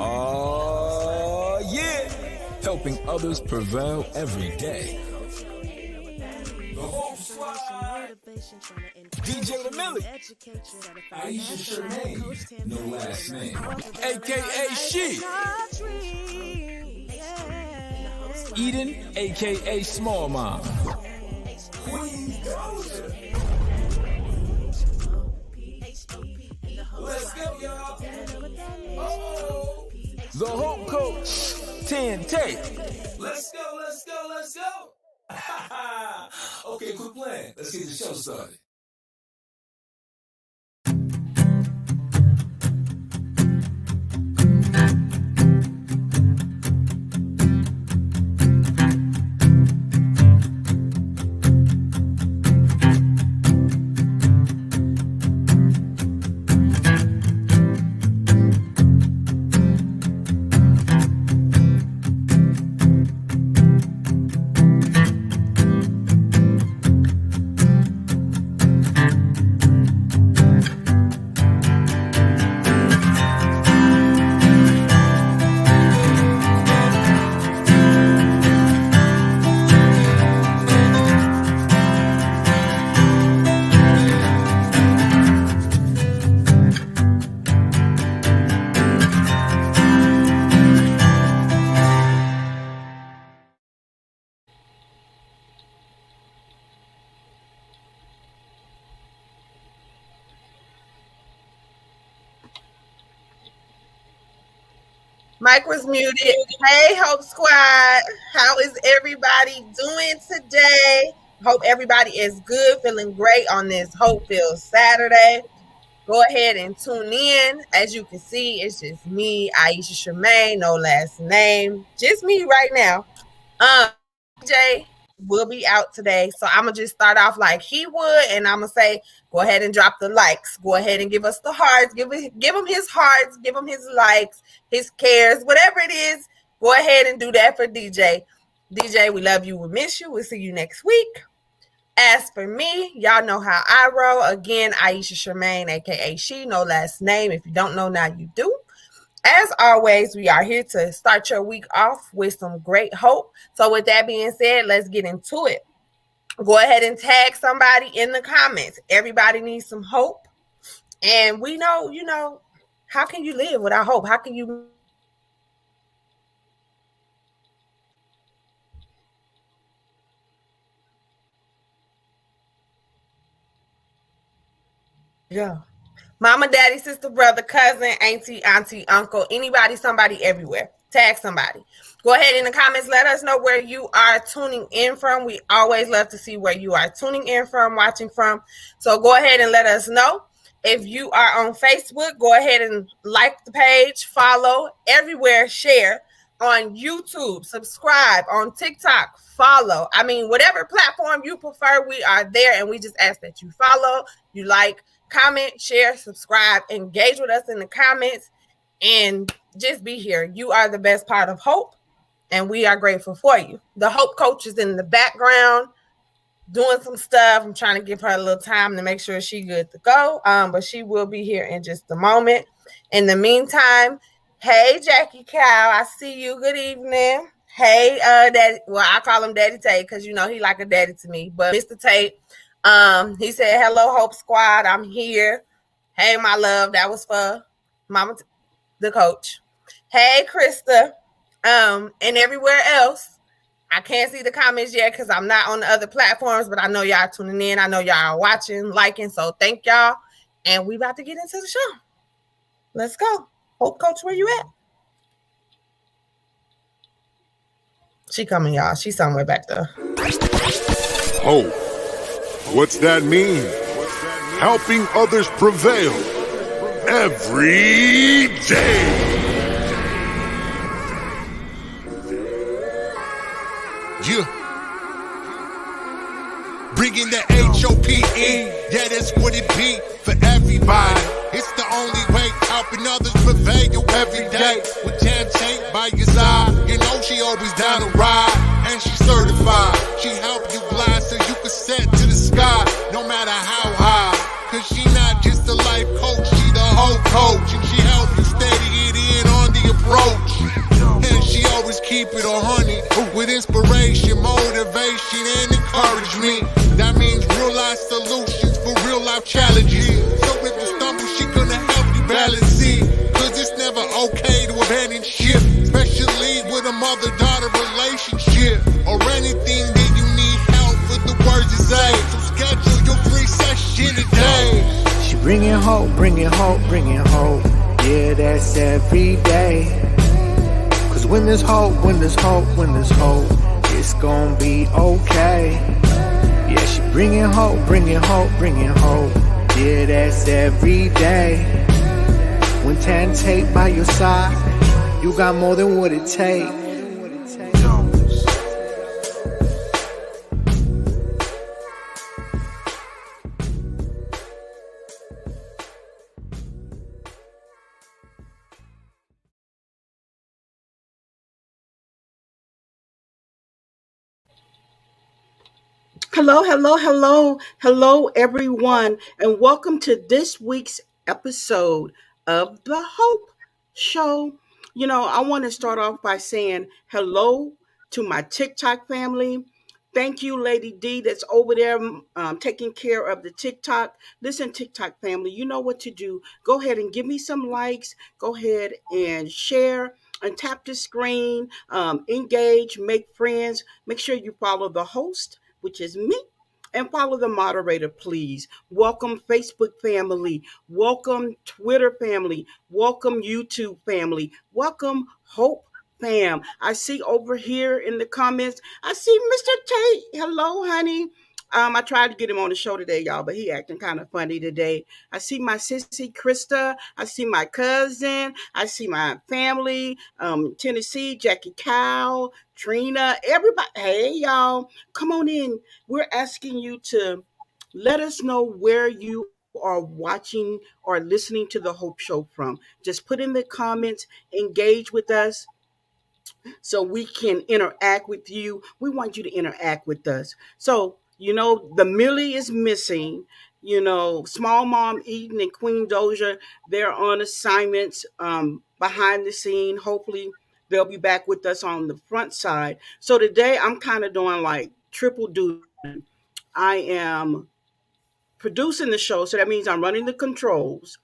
Oh, yeah. Helping others prevail every day. The H.O.P.E Squad. DJ LaMillie. H.O.P.E, no last name. AKA She. Eden, AKA Small Mom. Let's go, y'all. Oh. The Hope Coach, 10 Take. Let's go, let's go, let's go. Okay, quit playing. Let's get the show started. Mike was muted. Hey, Hope Squad. How is everybody doing today? Hope everybody is good, feeling great on this Hope-filled Saturday. Go ahead and tune in. As you can see, it's just me, Aisha Shemaine, no last name. Just me right now. DJ will be out today. So I'm going to just start off like he would. And I'm going to say, go ahead and drop the likes. Go ahead and give us the hearts. Give him his hearts. Give him his likes, his cares, whatever it is. Go ahead and do that for DJ. DJ, we love you. We miss you. We'll see you next week. As for me, y'all know how I roll. Again, Aisha Shemaine, a.k.a. She, no last name. If you don't know, now you do. As always, we are here to start your week off with some great hope. So with that being said, let's get into it. Go ahead and tag somebody in the comments. Everybody needs some hope. And we know, how can you live without hope? How can you... Yeah. Mama, daddy, sister, brother, cousin, auntie, uncle, anybody, somebody, everywhere. Tag somebody. Go ahead in the comments. Let us know where you are tuning in from. We always love to see where you are tuning in from, watching from. So go ahead and let us know. If you are on Facebook, go ahead and like the page, follow, everywhere, share. On YouTube, subscribe. On TikTok, follow. I mean, whatever platform you prefer, we are there. And we just ask that you follow, you like, comment, share, subscribe, engage with us in the comments, and just be here. You are the best part of Hope, and we are grateful for you. The Hope Coach is in the background doing some stuff. I'm trying to give her a little time to make sure she's good to go, but she will be here in just a moment. In the meantime, hey, Jackie Cow, I see you. Good evening. Hey, Daddy. Well, I call him Daddy Tate because, he like a daddy to me, but Mr. Tate, he said, hello, Hope Squad. I'm here. Hey, my love, that was for Mama, the coach. Hey, Krista. And everywhere else. I can't see the comments yet because I'm not on the other platforms, but I know y'all tuning in. I know y'all are watching, liking. So thank y'all. And we about to get into the show. Let's go. Hope Coach, where you at? She coming, y'all. She's somewhere back there. Hope. What's that mean? Helping others prevail every day. Yeah. Bringing the H.O.P.E. Yeah, that's what it be for everybody. It's the only way helping others prevail every day. With Tate by your side, you know she always down to ride. And she certified. She help you glide so you can set to the sky, no matter how high. Cause she not just a life coach, she the whole coach. And she help you steady it in on the approach. And she always keep it 100 with inspiration, motivation, and encouragement. That means real life solutions for real life challenges. So if you stumble, she gonna help you balance it. Cause it's never okay to abandon ship, especially with a mother-daughter relationship or anything that you need help with the words to say. So schedule your free session today. She bringing hope, bringing hope, bringing hope. Yeah, that's every day. Cause when there's hope, when there's hope, when there's hope, it's gonna be okay. Yeah, she bringing hope, bringing hope, bringing hope. Yeah, that's every day. When Tate by your side, you got more than what it takes. Hello, hello, hello, hello, everyone, and welcome to this week's episode of the Hope Show. I want to start off by saying hello to my TikTok family. Thank you, Lady D, that's over there taking care of the TikTok. Listen, TikTok family, you know what to do. Go ahead and give me some likes. Go ahead and share and tap the screen, engage, make friends. Make sure you follow the host, which is me, and follow the moderator, please. Welcome, Facebook family. Welcome, Twitter family. Welcome, YouTube family. Welcome, Hope fam. I see over here in the comments, I see Mr. Tate. Hello, honey. I tried to get him on the show today, y'all, but he acting kind of funny today. I see my sissy Krista. I see my cousin. I see my family. Tennessee, Jackie Cow, Trina, everybody. Hey, y'all, come on in. We're asking you to let us know where you are watching or listening to the Hope Show from. Just put in the comments, engage with us so we can interact with you. We want you to interact with us. So, the Millie is missing. Small Mom Eden and Queen Doja, they're on assignments behind the scene. Hopefully, they'll be back with us on the front side. So today, I'm kind of doing like triple duty. I am producing the show, so that means I'm running the controls.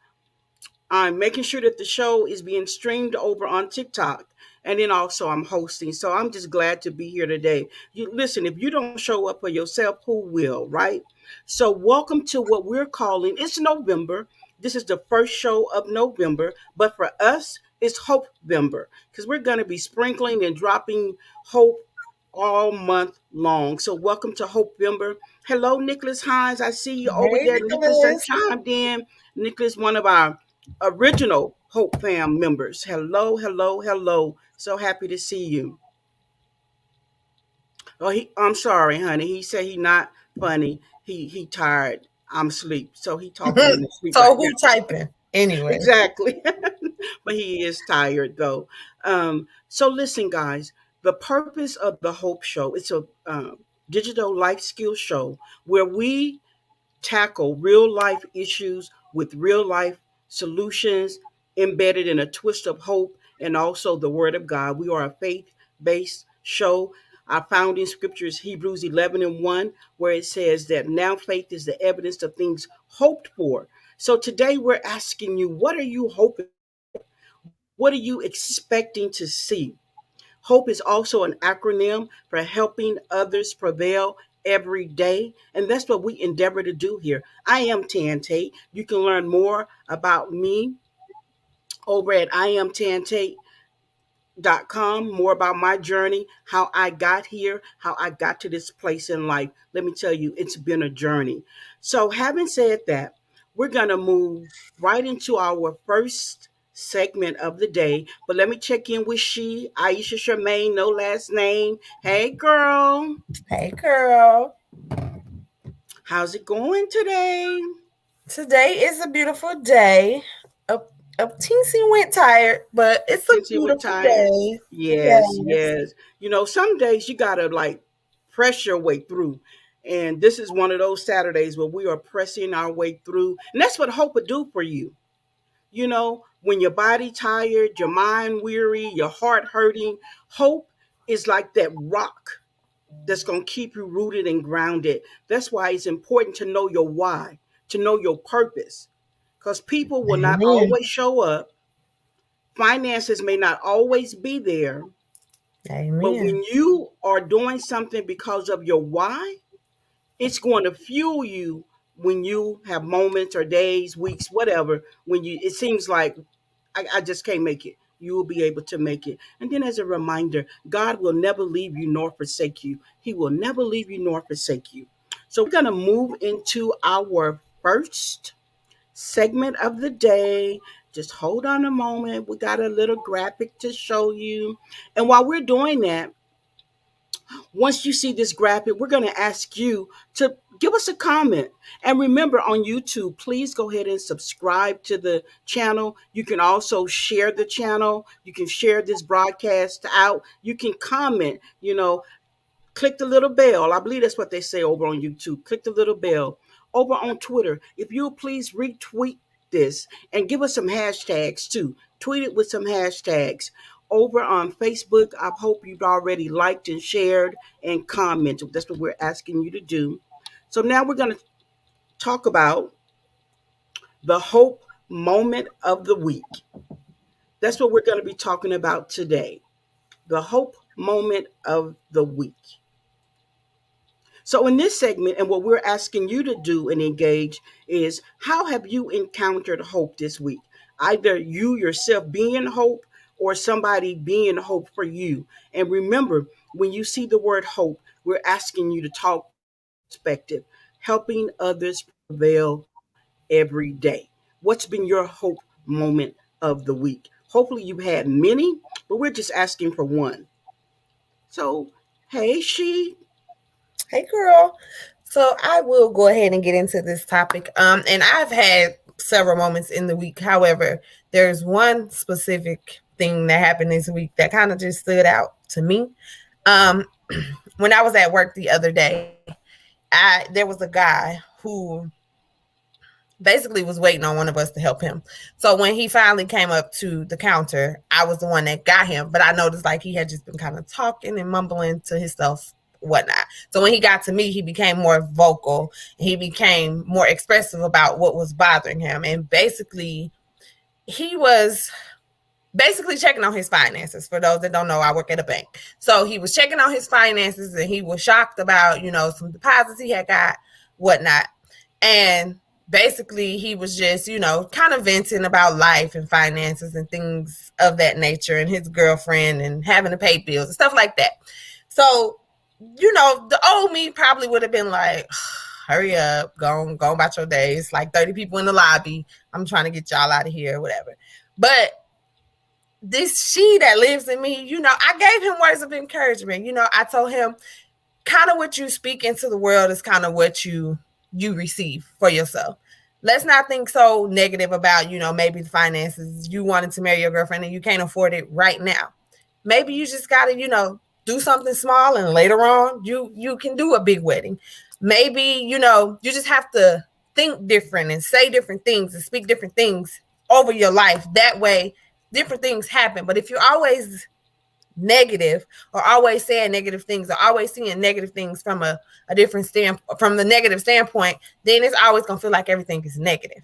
I'm making sure that the show is being streamed over on TikTok. And then also I'm hosting. So I'm just glad to be here today. Listen, if you don't show up for yourself, who will, right? So welcome to what we're calling, it's November. This is the first show of November. But for us, it's Hope Vember. Because we're going to be sprinkling and dropping hope all month long. So welcome to Hope Vember. Hello, Nicholas Hines. I see you over Hey, there. Nicholas done Nicholas. chimed in. Nicholas, one of our original Hope Fam members. Hello, hello, hello. So happy to see you. Oh, I'm sorry, honey. He said he not funny. He tired. I'm asleep. So he talking in his sleep So right who now. typing? Anyway. Exactly. But he is tired though. So listen, guys. The purpose of the Hope Show. It's a digital life skill show where we tackle real life issues with real life solutions embedded in a twist of hope and also the Word of God. We are a faith based show. Our founding scripture is Hebrews 11:1, where it says that now faith is the evidence of things hoped for. So today we're asking you, what are you hoping? What are you expecting to see? HOPE is also an acronym for helping others prevail every day. And that's what we endeavor to do here. I am Tan Tate. You can learn more about me over at IamTanTate.com, more about my journey, how I got here, how I got to this place in life. Let me tell you, it's been a journey. So, having said that, we're going to move right into our first segment of the day. But let me check in with Aisha Charmaine, no last name. Hey, girl. Hey, girl. How's it going today? Today is a beautiful day. A, a teensy went tired, but it's a Since you were beautiful tired. day. Yes, Yes. yes. Some days you got to like press your way through. And this is one of those Saturdays where we are pressing our way through. And that's what hope would do for you. When your body tired, your mind weary, your heart hurting, hope is like that rock that's going to keep you rooted and grounded. That's why it's important to know your why, to know your purpose. Because people will not Amen. always show up. Finances may not always be there. But Amen. when you are doing something because of your why, it's going to fuel you when you have moments or days, weeks, whatever, when it seems like I just can't make it. You will be able to make it. And then as a reminder, God will never leave you nor forsake you. He will never leave you nor forsake you. So we're going to move into our first segment of the day. Just hold on a moment. We got a little graphic to show you. And while we're doing that, once you see this graphic, we're going to ask you to give us a comment. And remember, on YouTube, please go ahead and subscribe to the channel. You can also share the channel. You can share this broadcast out. You can comment, click the little bell. I believe that's what they say over on YouTube. Click the little bell. Over on Twitter, if you'll please retweet this and give us some hashtags too. Tweet it with some hashtags. Over on Facebook, I hope you've already liked and shared and commented. That's what we're asking you to do. So now we're going to talk about the hope moment of the week. That's what we're going to be talking about today. The hope moment of the week. So, in this segment, and what we're asking you to do and engage is, how have you encountered hope this week? Either you yourself being hope or somebody being hope for you. And remember, when you see the word hope, we're asking you to talk perspective, helping others prevail every day. What's been your hope moment of the week? Hopefully, you've had many, but we're just asking for one. So, hey, Hey, girl. So I will go ahead and get into this topic. And I've had several moments in the week. However, there's one specific thing that happened this week that kind of just stood out to me. Um, when I was at work the other day, there was a guy who basically was waiting on one of us to help him. So when he finally came up to the counter, I was the one that got him. But I noticed like he had just been kind of talking and mumbling to himself, whatnot. So when he got to me, he became more vocal. He became more expressive about what was bothering him. And basically, he was basically checking on his finances. For those that don't know, I work at a bank. So he was checking on his finances and he was shocked about, some deposits he had got, whatnot. And basically he was just, kind of venting about life and finances and things of that nature and his girlfriend and having to pay bills and stuff like that. So, the old me probably would have been like, hurry up, go about your days. Like 30 people in the lobby. I'm trying to get y'all out of here, whatever. But this she that lives in me, I gave him words of encouragement. I told him kind of what you speak into the world is kind of what you receive for yourself. Let's not think so negative about, maybe the finances. You wanted to marry your girlfriend and you can't afford it right now. Maybe you just got to, do something small and later on you can do a big wedding. Maybe, you just have to think different and say different things and speak different things over your life. That way different things happen. But if you're always negative, or always saying negative things, or always seeing negative things from a different from the negative standpoint, then it's always gonna feel like everything is negative.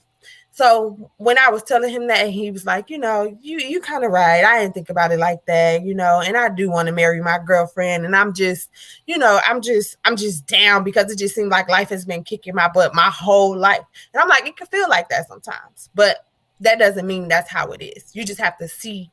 So when I was telling him that, he was like, you kind of right. I didn't think about it like that, and I do want to marry my girlfriend. And I'm just, I'm just down because it just seems like life has been kicking my butt my whole life. And I'm like, it can feel like that sometimes, but that doesn't mean that's how it is. You just have to see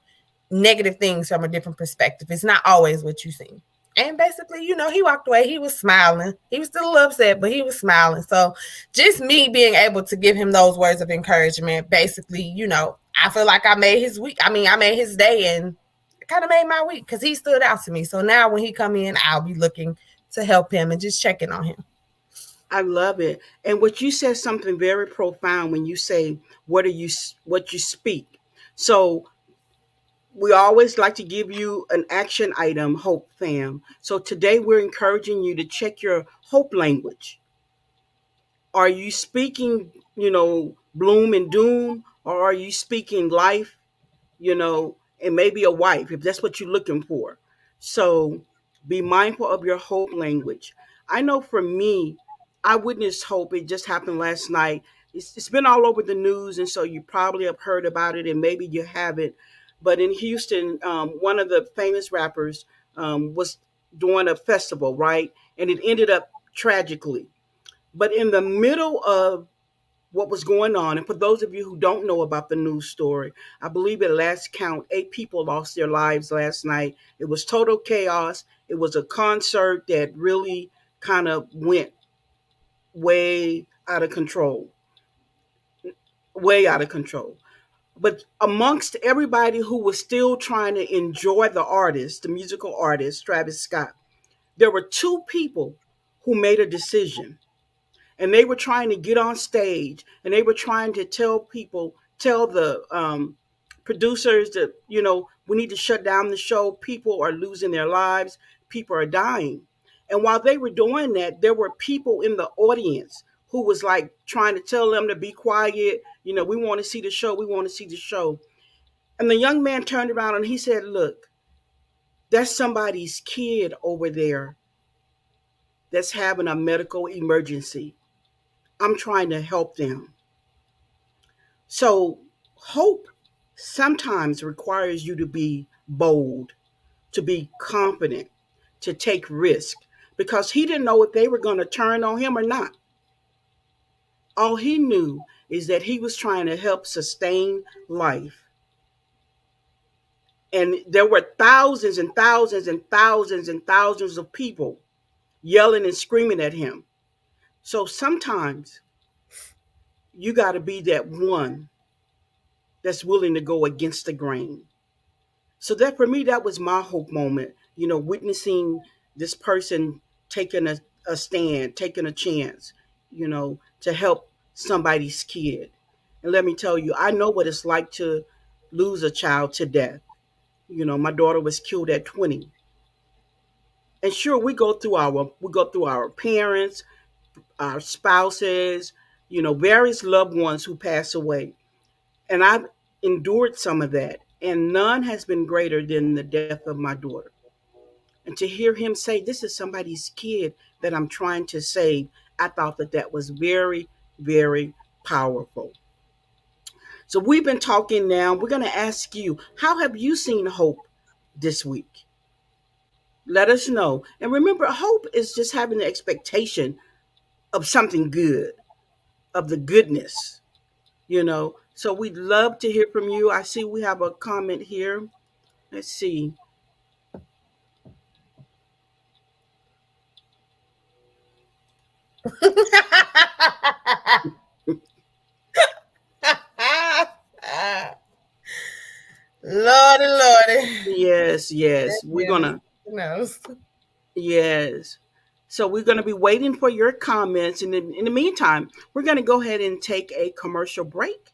negative things from a different perspective. It's not always what you see. And basically, he walked away. He was smiling. He was still a little upset, but he was smiling. So just me being able to give him those words of encouragement, basically, I feel like I made his week. I mean, I made his day, and it kind of made my week because he stood out to me. So now when he come in, I'll be looking to help him and just checking on him. I love it. And what you said something very profound when you say what you speak. So we always like to give you an action item, Hope fam. So today we're encouraging you to check your hope language. Are you speaking, bloom and doom, or are you speaking life, and maybe a wife if that's what you're looking for? So be mindful of your hope language. I know for me, I witnessed hope. It just happened last night. It's been all over the news, and so you probably have heard about it, and maybe you haven't. But in Houston, one of the famous rappers was doing a festival, right? And it ended up tragically. But in the middle of what was going on, and for those of you who don't know about the news story, I believe at last count, 8 people lost their lives last night. It was total chaos. It was a concert that really kind of went way out of control, way out of control. But amongst everybody who was still trying to enjoy the artist, the musical artist, Travis Scott, there were 2 people who made a decision, and they were trying to get on stage, and they were trying to tell the producers that, we need to shut down the show. People are losing their lives. People are dying. And while they were doing that, there were people in the audience who was like trying to tell them to be quiet. We want to see the show. We want to see the show. And the young man turned around and he said, look, there's somebody's kid over there that's having a medical emergency. I'm trying to help them. So hope sometimes requires you to be bold, to be confident, to take risk, because he didn't know if they were going to turn on him or not. All he knew is that he was trying to help sustain life. And there were thousands and thousands and thousands and thousands of people yelling and screaming at him. So sometimes you got to be that one that's willing to go against the grain. So that for me, that was my hope moment, witnessing this person taking a stand, taking a chance, to help somebody's kid. And let me tell you, I know what it's like to lose a child to death. My daughter was killed at 20. And sure, we go through our parents, our spouses, various loved ones who pass away. And I've endured some of that, and none has been greater than the death of my daughter. And to hear him say, this is somebody's kid that I'm trying to save, I thought that was very, very powerful. So we've been talking now. We're going to ask you, how have you seen hope this week? Let us know. And remember, hope is just having the expectation of something good, of the goodness, So we'd love to hear from you. I see we have a comment here. Let's see. Lordy, Lordy. Yes, That yes. We're man gonna knows. yes. So we're gonna be waiting for your comments. And in the meantime, we're gonna go ahead and take a commercial break.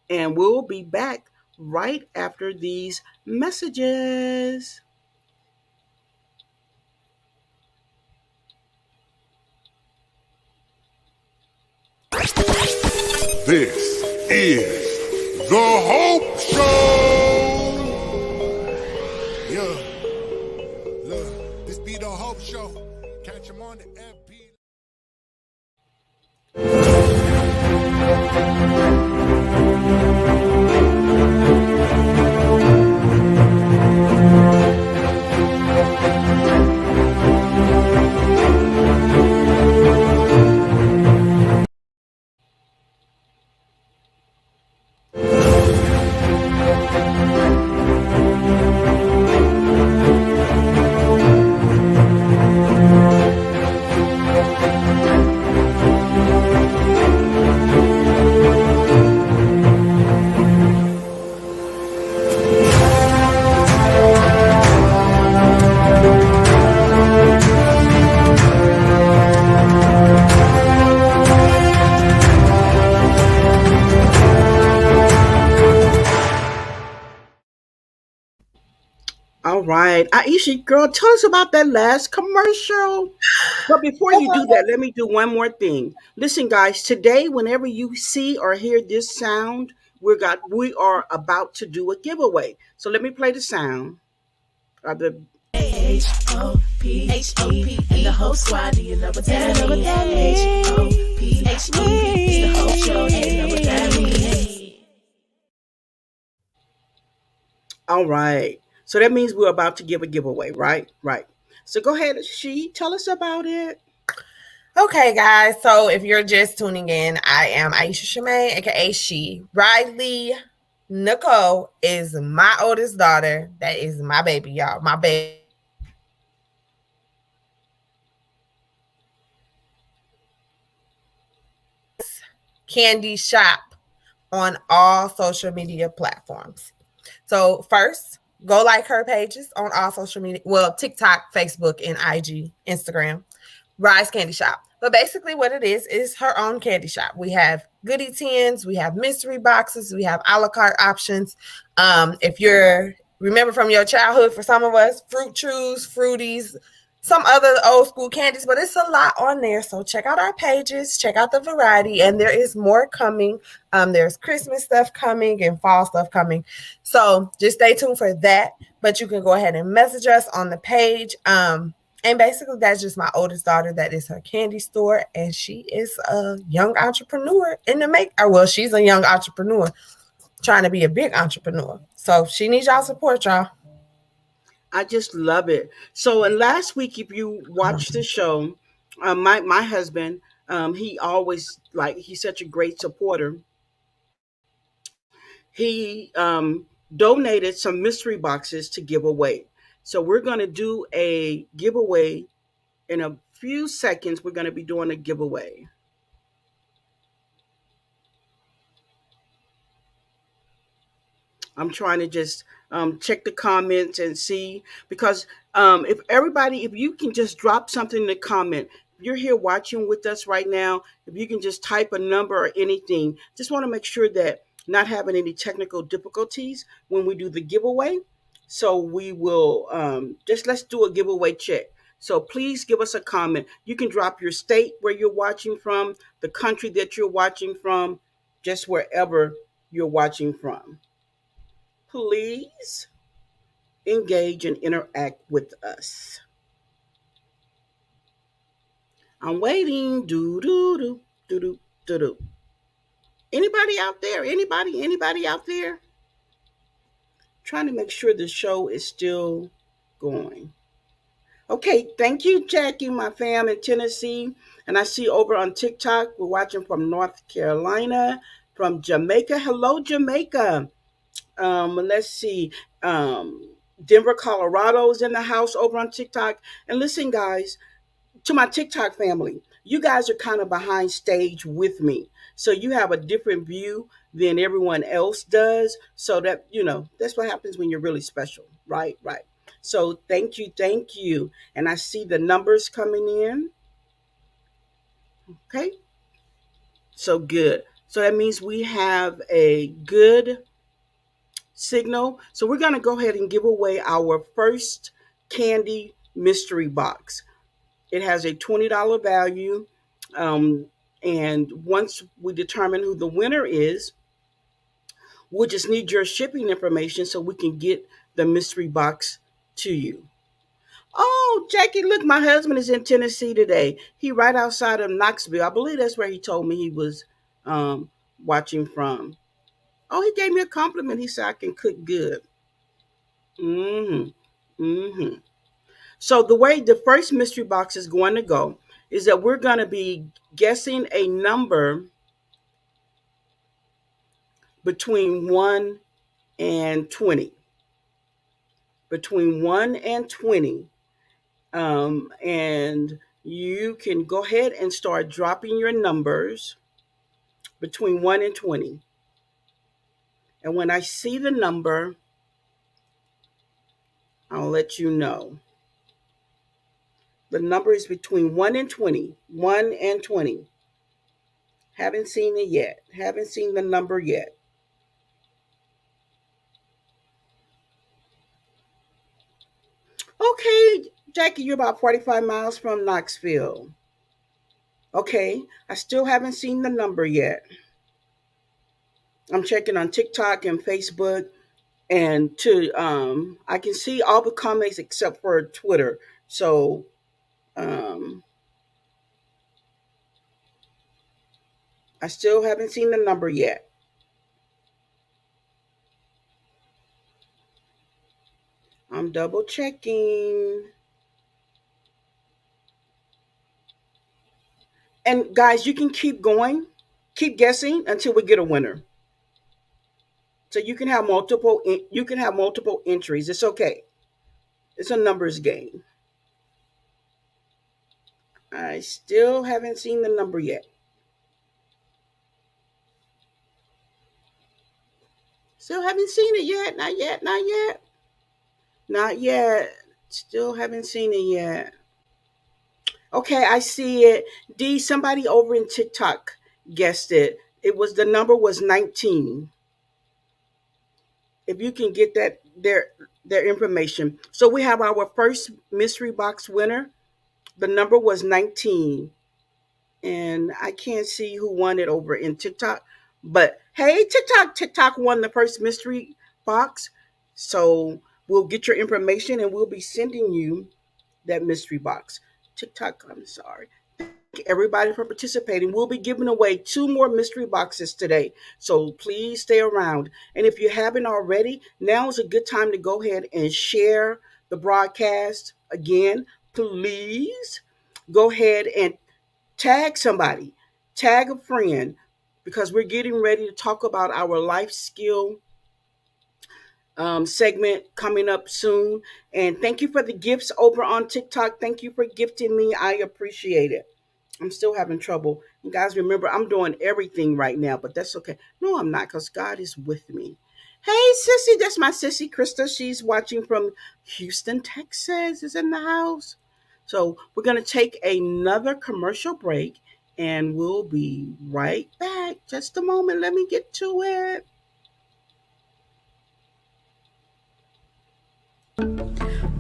And we'll be back right after these messages. This is the Hope Show. Yeah. All right. Aisha, girl, tell us about that last commercial. But before you do that, let me do one more thing. Listen, guys, today, whenever you see or hear this sound, we are about to do a giveaway. So let me play the sound of the H.O.P. and the whole squad. Do you know what that means? H.O.P. It's the whole show. Do you know what that means? all right. So that means we're about to give a giveaway, right? Right. So go ahead, tell us about it. Okay, guys. So if you're just tuning in, I am Aisha Shemaine, aka She. Riley Nicole is my oldest daughter. That is my baby, y'all. My baby. Candy Shop on all social media platforms. So first, go like her pages on all social media. Well, TikTok, Facebook, and IG, Instagram. Rise Candy Shop. But basically, what it is her own candy shop. We have goodie tins, we have mystery boxes, we have a la carte options. If you're remember from your childhood, for some of us, fruit chews, fruities, some other old school candies, but it's a lot on there. So check out our pages, check out the variety, and there is more coming. There's Christmas stuff coming and fall stuff coming. So just stay tuned for that. But you can go ahead and message us on the page. And basically, that's just my oldest daughter. That is her candy store, and she is a young entrepreneur in the make. Or well, she's a young entrepreneur trying to be a big entrepreneur. So she needs y'all support, y'all. I just love it. So, and last week, if you watched the show, my husband, he always he's such a great supporter. He donated some mystery boxes to give away. So we're going to do a giveaway in a few seconds. We're going to be doing a giveaway. I'm trying to just check the comments and see because if you can just drop something in the comment, if you're here watching with us right now, if you can just type a number or anything, just want to make sure that not having any technical difficulties when we do the giveaway. So we will just let's do a giveaway check. So please give us a comment. You can drop your state where you're watching from, the country that you're watching from, just wherever you're watching from. Please engage and interact with us. I'm waiting. Do do do do do do do. Anybody out there? Anybody out there? Trying to make sure the show is still going. Okay, thank you, Jackie, my fam in Tennessee. And I see over on TikTok, we're watching from North Carolina, from Jamaica. Hello, Jamaica. Let's see. Denver, Colorado is in the house over on TikTok. And listen, guys, to my TikTok family, you guys are kind of behind stage with me. So you have a different view than everyone else does. So that, that's what happens when you're really special. Right, right. So thank you, thank you. And I see the numbers coming in. Okay. So good. So that means we have a good signal. So we're going to go ahead and give away our first candy mystery box. It has a $20 value. Um, and once we determine who the winner is, we'll just need your shipping information so we can get the mystery box to you. Oh, Jackie, look, my husband is in Tennessee today. He right outside of Knoxville. I believe that's where he told me he was watching from. Oh, he gave me a compliment. He said I can cook good. Mm-hmm. Mm-hmm. So the way the first mystery box is going to go is that we're going to be guessing a number between 1 and 20. Between 1 and 20. And you can go ahead and start dropping your numbers between 1 and 20. And when I see the number, I'll let you know. The number is between 1 and 20. 1 and 20. Haven't seen it yet. Haven't seen the number yet. Jackie, you're about 45 miles from Knoxville. Okay, I still haven't seen the number yet. I'm checking on TikTok and Facebook, and to I can see all the comments except for Twitter. So um, I still haven't seen the number yet. I'm double checking. And guys, you can keep going, keep guessing until we get a winner. So you can have multiple entries. It's okay. It's a numbers game. I still haven't seen the number yet. Still haven't seen it yet. Not yet. Not yet. Not yet. Still haven't seen it yet. Okay, I see it. D, somebody over in TikTok guessed it. It was the number was 19. If you can get their information. So we have our first mystery box winner. The number was 19. And I can't see who won it over in TikTok. But hey, TikTok won the first mystery box. So we'll get your information and we'll be sending you that mystery box. TikTok, I'm sorry. Everybody for participating. We'll be giving away two more mystery boxes today. So please stay around. And if you haven't already, now is a good time to go ahead and share the broadcast. Again, please go ahead and tag somebody, tag a friend, because we're getting ready to talk about our life skill segment coming up soon. And thank you for the gifts over on TikTok. Thank you for gifting me. I appreciate it. I'm still having trouble. You guys remember, I'm doing everything right now, but that's okay. No, I'm not, because God is with me. Hey, sissy, that's my sissy, Krista. She's watching from Houston, Texas, is in the house. So we're going to take another commercial break, and we'll be right back. Just a moment. Let me get to it.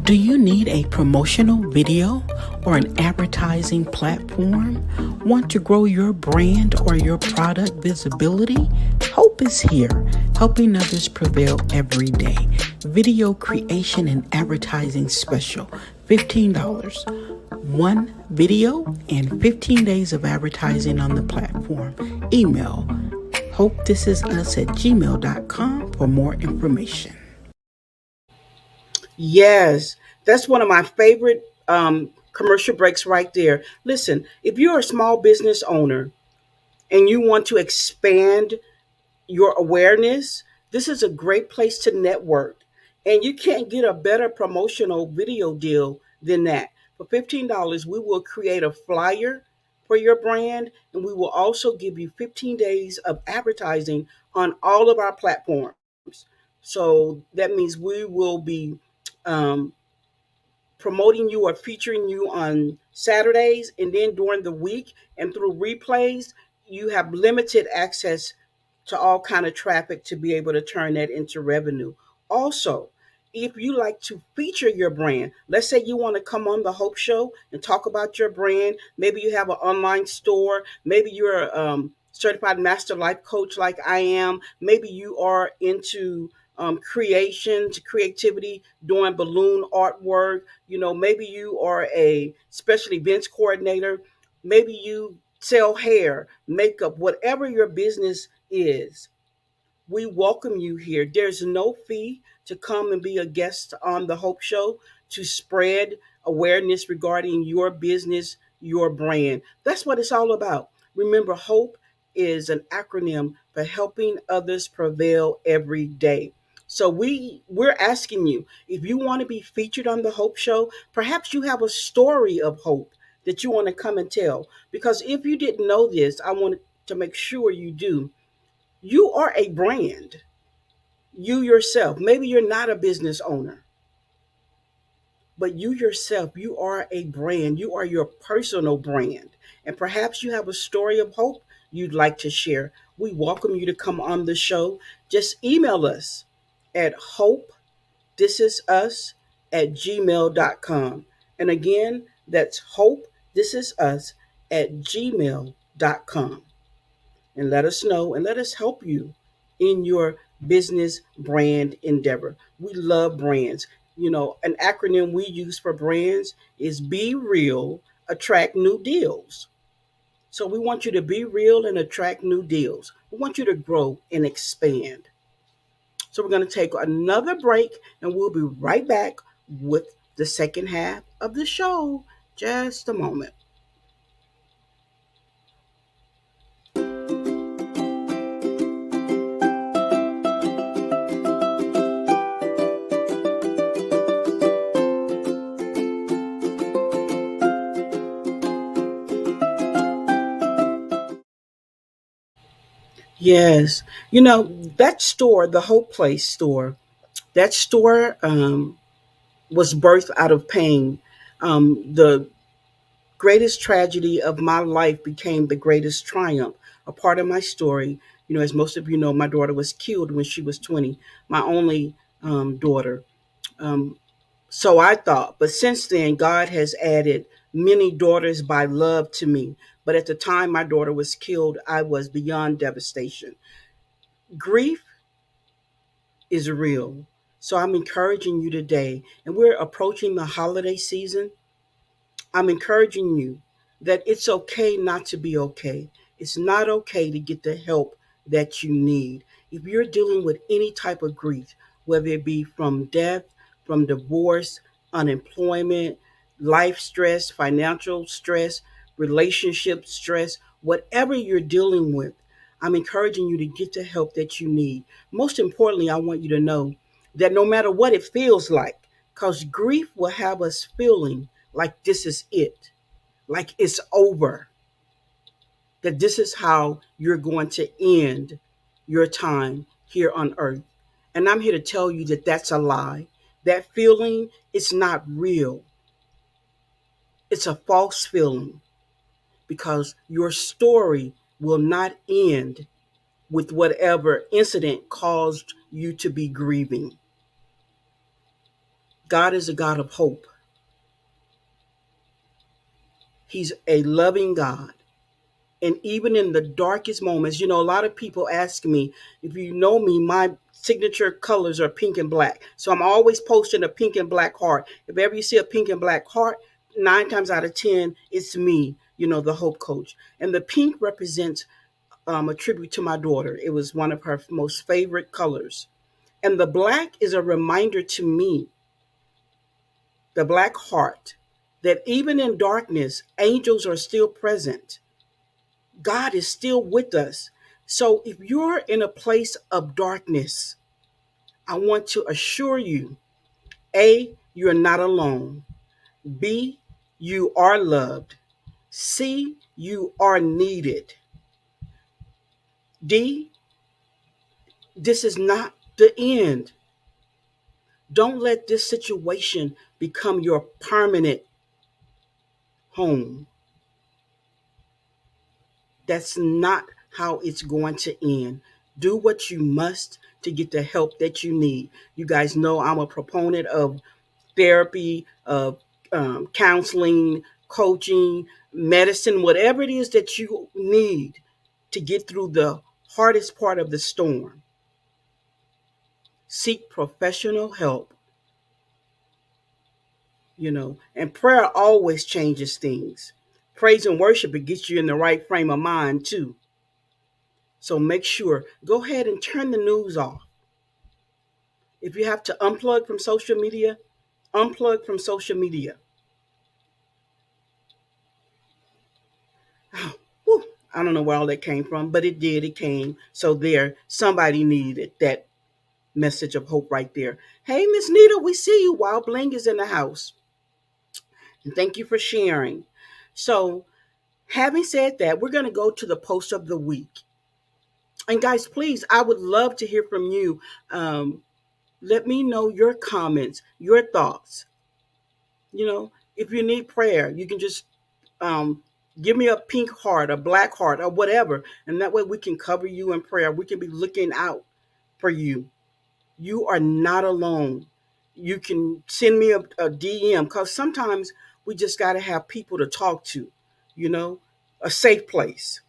Do you need a promotional video or an advertising platform? Want to grow your brand or your product visibility? Hope is here, helping others prevail every day. Video creation and advertising special, $15. One video and 15 days of advertising on the platform. Email hopethisIsus@gmail.com for more information. Yes, that's one of my favorite commercial breaks right there. Listen, if you're a small business owner and you want to expand your awareness, this is a great place to network. And you can't get a better promotional video deal than that. For $15, we will create a flyer for your brand, and we will also give you 15 days of advertising on all of our platforms. So that means we will be um, promoting you or featuring you on Saturdays, and then during the week and through replays, you have limited access to all kind of traffic to be able to turn that into revenue. Also, if you like to feature your brand, let's say you want to come on the Hope Show and talk about your brand. Maybe you have an online store. Maybe you're a certified master life coach like I am. Maybe you are into creation, to creativity, doing balloon artwork. Maybe you are a special events coordinator. Maybe you sell hair, makeup, whatever your business is. We welcome you here. There's no fee to come and be a guest on the Hope Show to spread awareness regarding your business, your brand. That's what it's all about. Remember, HOPE is an acronym for helping others prevail every day. So we're asking you, if you want to be featured on the Hope Show, perhaps you have a story of hope that you want to come and tell. Because if you didn't know this, I want to make sure you do. You are a brand. You yourself, maybe you're not a business owner, but you yourself, you are a brand. You are your personal brand. And perhaps you have a story of hope you'd like to share. We welcome you to come on the show. Just email us at hopethisIsus@gmail.com. And again, that's hope, this is us, at gmail.com. And let us know and let us help you in your business brand endeavor. We love brands. An acronym we use for brands is Be Real, Attract New Deals. So we want you to be real and attract new deals. We want you to grow and expand. So we're going to take another break and we'll be right back with the second half of the show. Just a moment. Yes. That store, the Hope Place store, that store was birthed out of pain. The greatest tragedy of my life became the greatest triumph. A part of my story, as most of you know, my daughter was killed when she was 20, my only daughter. Um, so I thought, but since then, God has added many daughters by love to me. But at the time my daughter was killed, I was beyond devastation. Grief is real. So I'm encouraging you today, and we're approaching the holiday season. I'm encouraging you that it's okay not to be okay. It's not okay to get the help that you need. If you're dealing with any type of grief, whether it be from death, from divorce, unemployment, life stress, financial stress, relationship stress, whatever you're dealing with, I'm encouraging you to get the help that you need. Most importantly, I want you to know that no matter what it feels like, because grief will have us feeling like this is it, like it's over, that this is how you're going to end your time here on earth. And I'm here to tell you that that's a lie. That feeling is not real. It's a false feeling because your story will not end with whatever incident caused you to be grieving. God is a God of hope. He's a loving God. And even in the darkest moments, a lot of people ask me, if you know me, my signature colors are pink and black. So I'm always posting a pink and black heart. If ever you see a pink and black heart, 9 times out of 10, it's me, the Hope Coach. And the pink represents a tribute to my daughter. It was one of her most favorite colors. And the black is a reminder to me, the black heart, that even in darkness, angels are still present. God is still with us. So if you're in a place of darkness, I want to assure you, A, you're not alone. B, you are loved. C, you are needed. D, this is not the end. Don't let this situation become your permanent home. That's not how it's going to end. Do what you must to get the help that you need. You guys know I'm a proponent of therapy, of counseling, coaching, medicine, whatever it is that you need to get through the hardest part of the storm. Seek professional help, and prayer always changes things. Praise and worship, it gets you in the right frame of mind too. So make sure, go ahead and turn the news off. If you have to unplug from social media, unplug from social media. Oh, whew, I don't know where all that came from, but it did. It came. So there, somebody needed that message of hope right there. Hey, Miss Nita, we see you. Wild Bling is in the house. And thank you for sharing. So, having said that, we're going to go to the post of the week. And guys, please, I would love to hear from you. Let me know your comments, your thoughts. If you need prayer, you can just um, give me a pink heart, a black heart, or whatever. And that way we can cover you in prayer. We can be looking out for you. You are not alone. You can send me a DM because sometimes We just got to have people to talk to, you know, a safe place.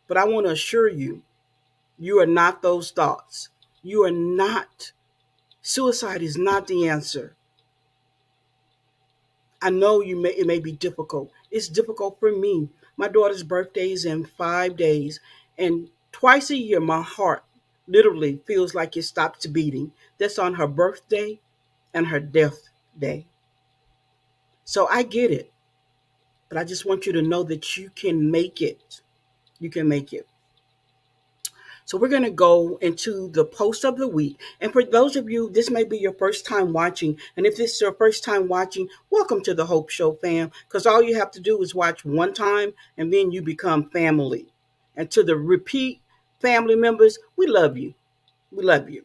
But I want to assure you, you are not those thoughts. You are not. Suicide is not the answer. I know it may be difficult. It's difficult for me. My daughter's birthday is in 5 days, and twice a year my heart literally feels like it stops beating. That's on her birthday and her death day. So I get it, but I just want you to know that you can make it. You can make it. So we're going to go into the post of the week. And for those of you, this may be your first time watching. And if this is your first time watching, welcome to the Hope Show, fam. Because all you have to do is watch one time and then you become family. And to the repeat family members, we love you. We love you.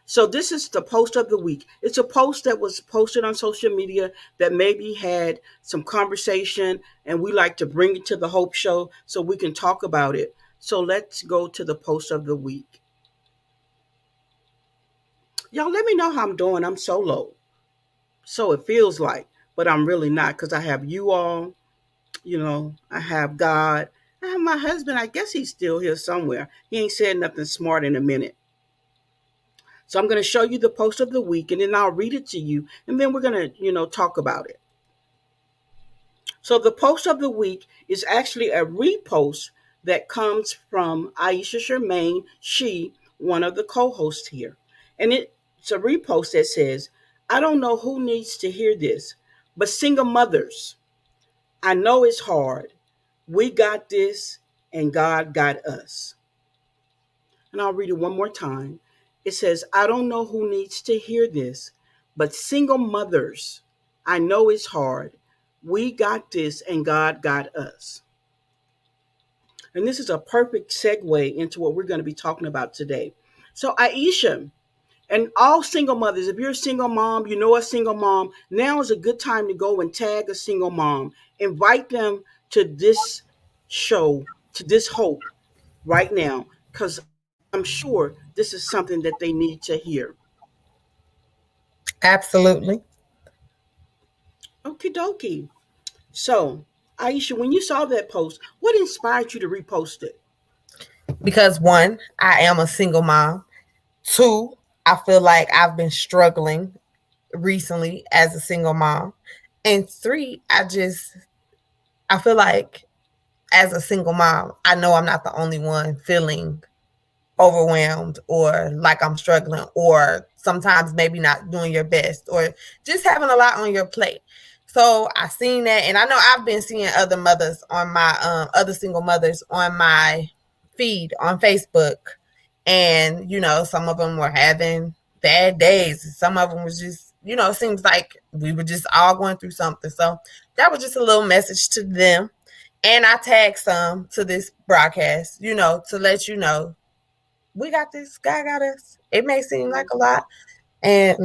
So this is the post of the week. It's a post that was posted on social media that maybe had some conversation, and we like to bring it to the Hope Show so we can talk about it. So let's go to the post of the week. Y'all let me know how I'm doing. I'm solo. So it feels like, but I'm really not because I have you all, I have God. I have my husband. I guess he's still here somewhere. He ain't said nothing smart in a minute. So I'm going to show you the post of the week and then I'll read it to you and then we're going to, talk about it. So the post of the week is actually a repost that comes from Aisha Shermaine, one of the co-hosts here. And it's a repost that says, I don't know who needs to hear this, but single mothers, I know it's hard. We got this and God got us. And I'll read it one more time. It says, I don't know who needs to hear this, but single mothers, I know it's hard. We got this and God got us. And this is a perfect segue into what we're going to be talking about today. So, Aisha, and all single mothers, if you're a single mom, you know a single mom, now is a good time to go and tag a single mom. Invite them to this show, to this hope right now, because I'm sure this is something that they need to hear. Absolutely. Okie dokie. So, Aisha, when you saw that post, what inspired you to repost it? Because one, I am a single mom. Two, I feel like I've been struggling recently as a single mom. And three, I feel like as a single mom, I know I'm not the only one feeling overwhelmed or like I'm struggling or sometimes maybe not doing your best or just having a lot on your plate. So I seen that, and I know I've been seeing other mothers on my other single mothers on my feed on Facebook, and some of them were having bad days. Some of them was just seems like we were just all going through something. So that was just a little message to them, and I tagged some to this broadcast, to let you know we got this. God got us. It may seem like a lot, and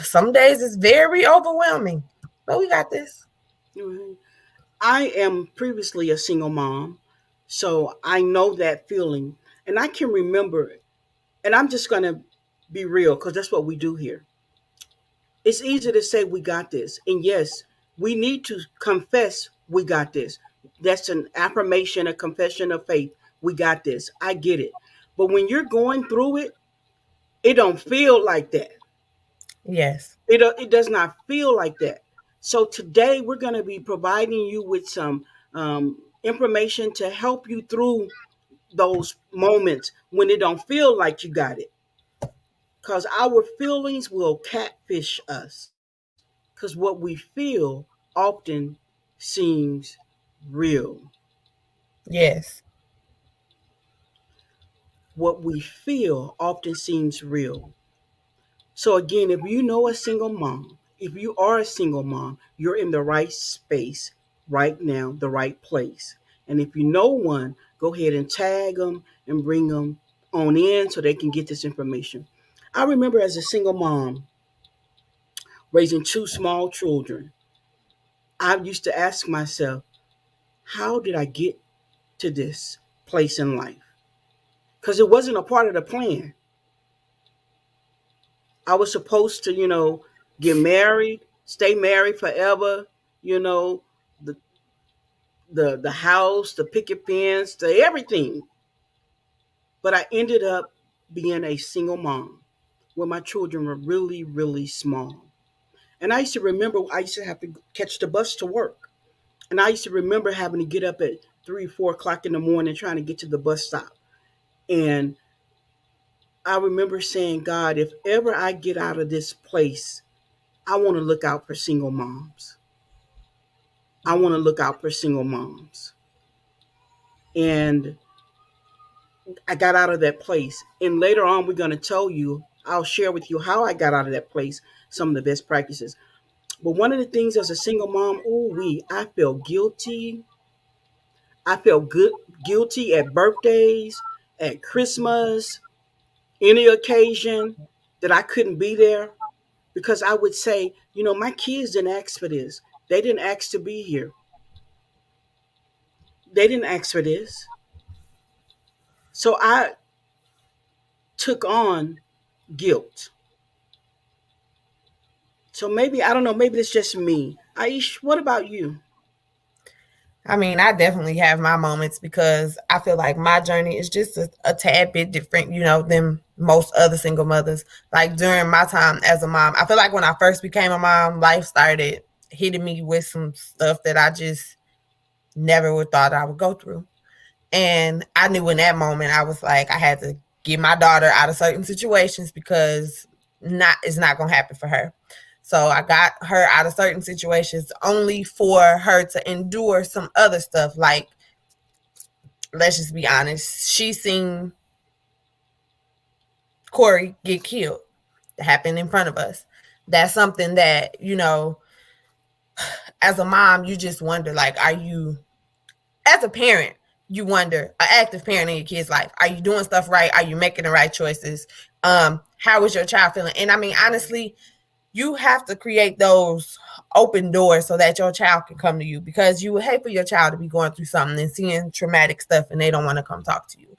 some days it's very overwhelming, but we got this. I am previously a single mom, so I know that feeling. And I can remember, and I'm just going to be real because that's what we do here. It's easy to say we got this. And yes, we need to confess we got this. That's an affirmation, a confession of faith. We got this. I get it. But when you're going through it, it don't feel like that. Yes. It does not feel like that. So today we're going to be providing you with some information to help you through those moments when it don't feel like you got it. Because our feelings will catfish us. Because what we feel often seems real. Yes. What we feel often seems real. So again, if you know a single mom, if you are a single mom, you're in the right space right now, the right place. And if you know one, go ahead and tag them and bring them on in so they can get this information. I remember as a single mom raising two small children, I used to ask myself, how did I get to this place in life? Because it wasn't a part of the plan. I was supposed to, get married, stay married forever, you know, the the house, the picket fence, the everything. But I ended up being a single mom when my children were really, really small. And I used to remember I used to have to catch the bus to work. And I used to remember having to get up at 3, 4 o'clock in the morning trying to get to the bus stop. And I remember saying, God, if ever I get out of this place, I want to look out for single moms. I want to look out for single moms. And I got out of that place. And later on, we're going to tell you, I'll share with you how I got out of that place, some of the best practices. But one of the things as a single mom, I felt guilty. I felt guilty at birthdays, at Christmas, any occasion that I couldn't be there because I would say, my kids didn't ask for this. They didn't ask to be here. They didn't ask for this. So I took on guilt. So maybe, I don't know, maybe it's just me. Aish, what about you? I mean, I definitely have my moments because I feel like my journey is just a tad bit different, than most other single mothers. Like during my time as a mom, I feel like when I first became a mom, life started hitting me with some stuff that I just never would thought I would go through. And I knew in that moment I was like, I had to get my daughter out of certain situations because it's not gonna happen for her. So I got her out of certain situations only for her to endure some other stuff. Like, let's just be honest, she seen Corey get killed. That happened in front of us. That's something that, as a mom, you just wonder, like, are you, as a parent, you wonder, an active parent in your kid's life, are you doing stuff right? Are you making the right choices? How is your child feeling? And I mean, honestly, you have to create those open doors so that your child can come to you, because you would hate for your child to be going through something and seeing traumatic stuff and they don't want to come talk to you.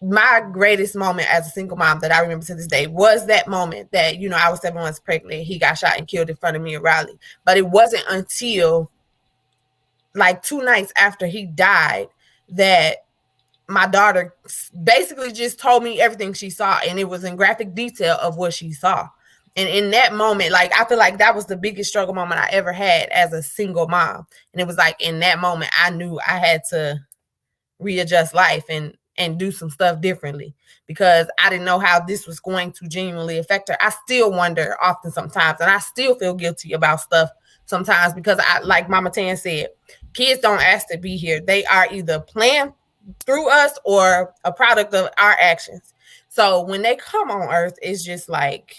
My greatest moment as a single mom that I remember to this day was that moment that, I was 7 months pregnant. He got shot and killed in front of me in Raleigh. But it wasn't until like 2 nights after he died that my daughter basically just told me everything she saw, and it was in graphic detail of what she saw. And in that moment, like, I feel like that was the biggest struggle moment I ever had as a single mom. And it was like in that moment I knew I had to readjust life and do some stuff differently, because I didn't know how this was going to genuinely affect her. I still wonder often sometimes, and I still feel guilty about stuff sometimes, because like Mama Tan said, kids don't ask to be here. They are either planned through us or a product of our actions. So when they come on earth, it's just like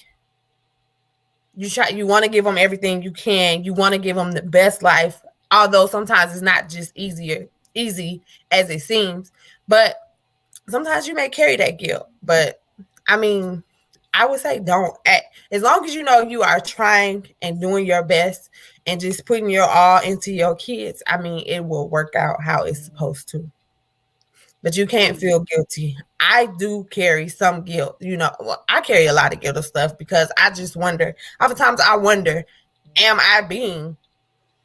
you want to give them everything you can. You want to give them the best life, although sometimes it's not just easy as it seems. But sometimes you may carry that guilt. But I mean, I would say don't act. As long as you know you are trying and doing your best and just putting your all into your kids, I mean, it will work out how it's supposed to. But you can't feel guilty. I do carry some guilt. Well, I carry a lot of guilt of stuff because I just wonder. Oftentimes I wonder, am I being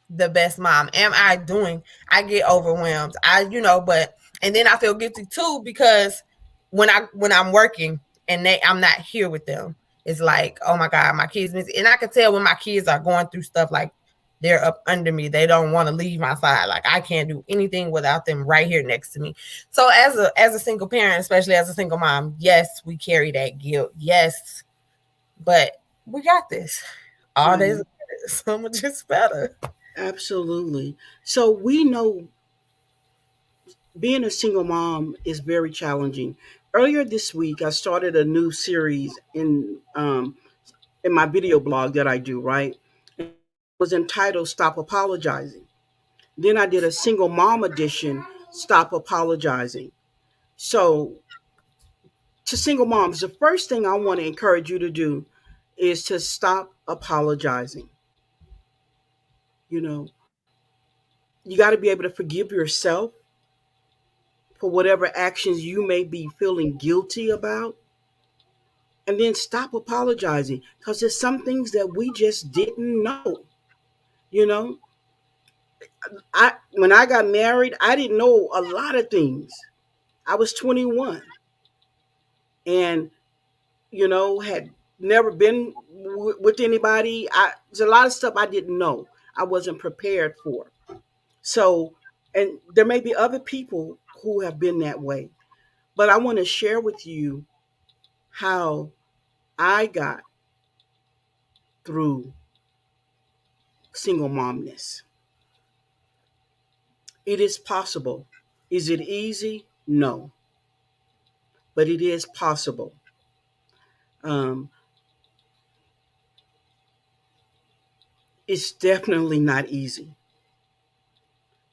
the best mom? Am I doing? I get overwhelmed. But and then I feel guilty too, because when I'm working and I'm not here with them, it's like, oh my God, my kids miss. And I can tell when my kids are going through stuff, like they're up under me. They don't want to leave my side. Like I can't do anything without them right here next to me. So as a single parent, especially as a single mom, yes, we carry that guilt. Yes, but we got this. All days Right. so much just better. Absolutely. So we know being a single mom is very challenging. Earlier this week, I started a new series in my video blog that I do. Right, it was entitled "Stop Apologizing." Then I did a single mom edition, "Stop Apologizing." So to single moms, the first thing I want to encourage you to do is to stop apologizing. You know, you got to be able to forgive yourself for whatever actions you may be feeling guilty about. And then stop apologizing because there's some things that we just didn't know, you know? I when I got married, I didn't know a lot of things. I was 21 and had never been with anybody. There's a lot of stuff I didn't know. I wasn't prepared for. So, and there may be other people who have been that way, but I want to share with you how I got through single momness. It is possible. Is it easy? No, but it is possible. Um, it's definitely not easy.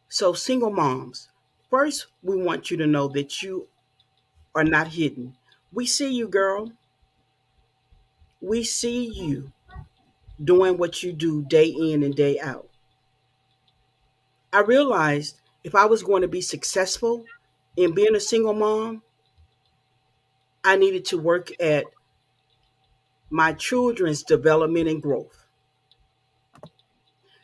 So, single moms, first, we want you to know that you are not hidden. We see you, girl. We see you doing what you do day in and day out. I realized if I was going to be successful in being a single mom, I needed to work at my children's development and growth.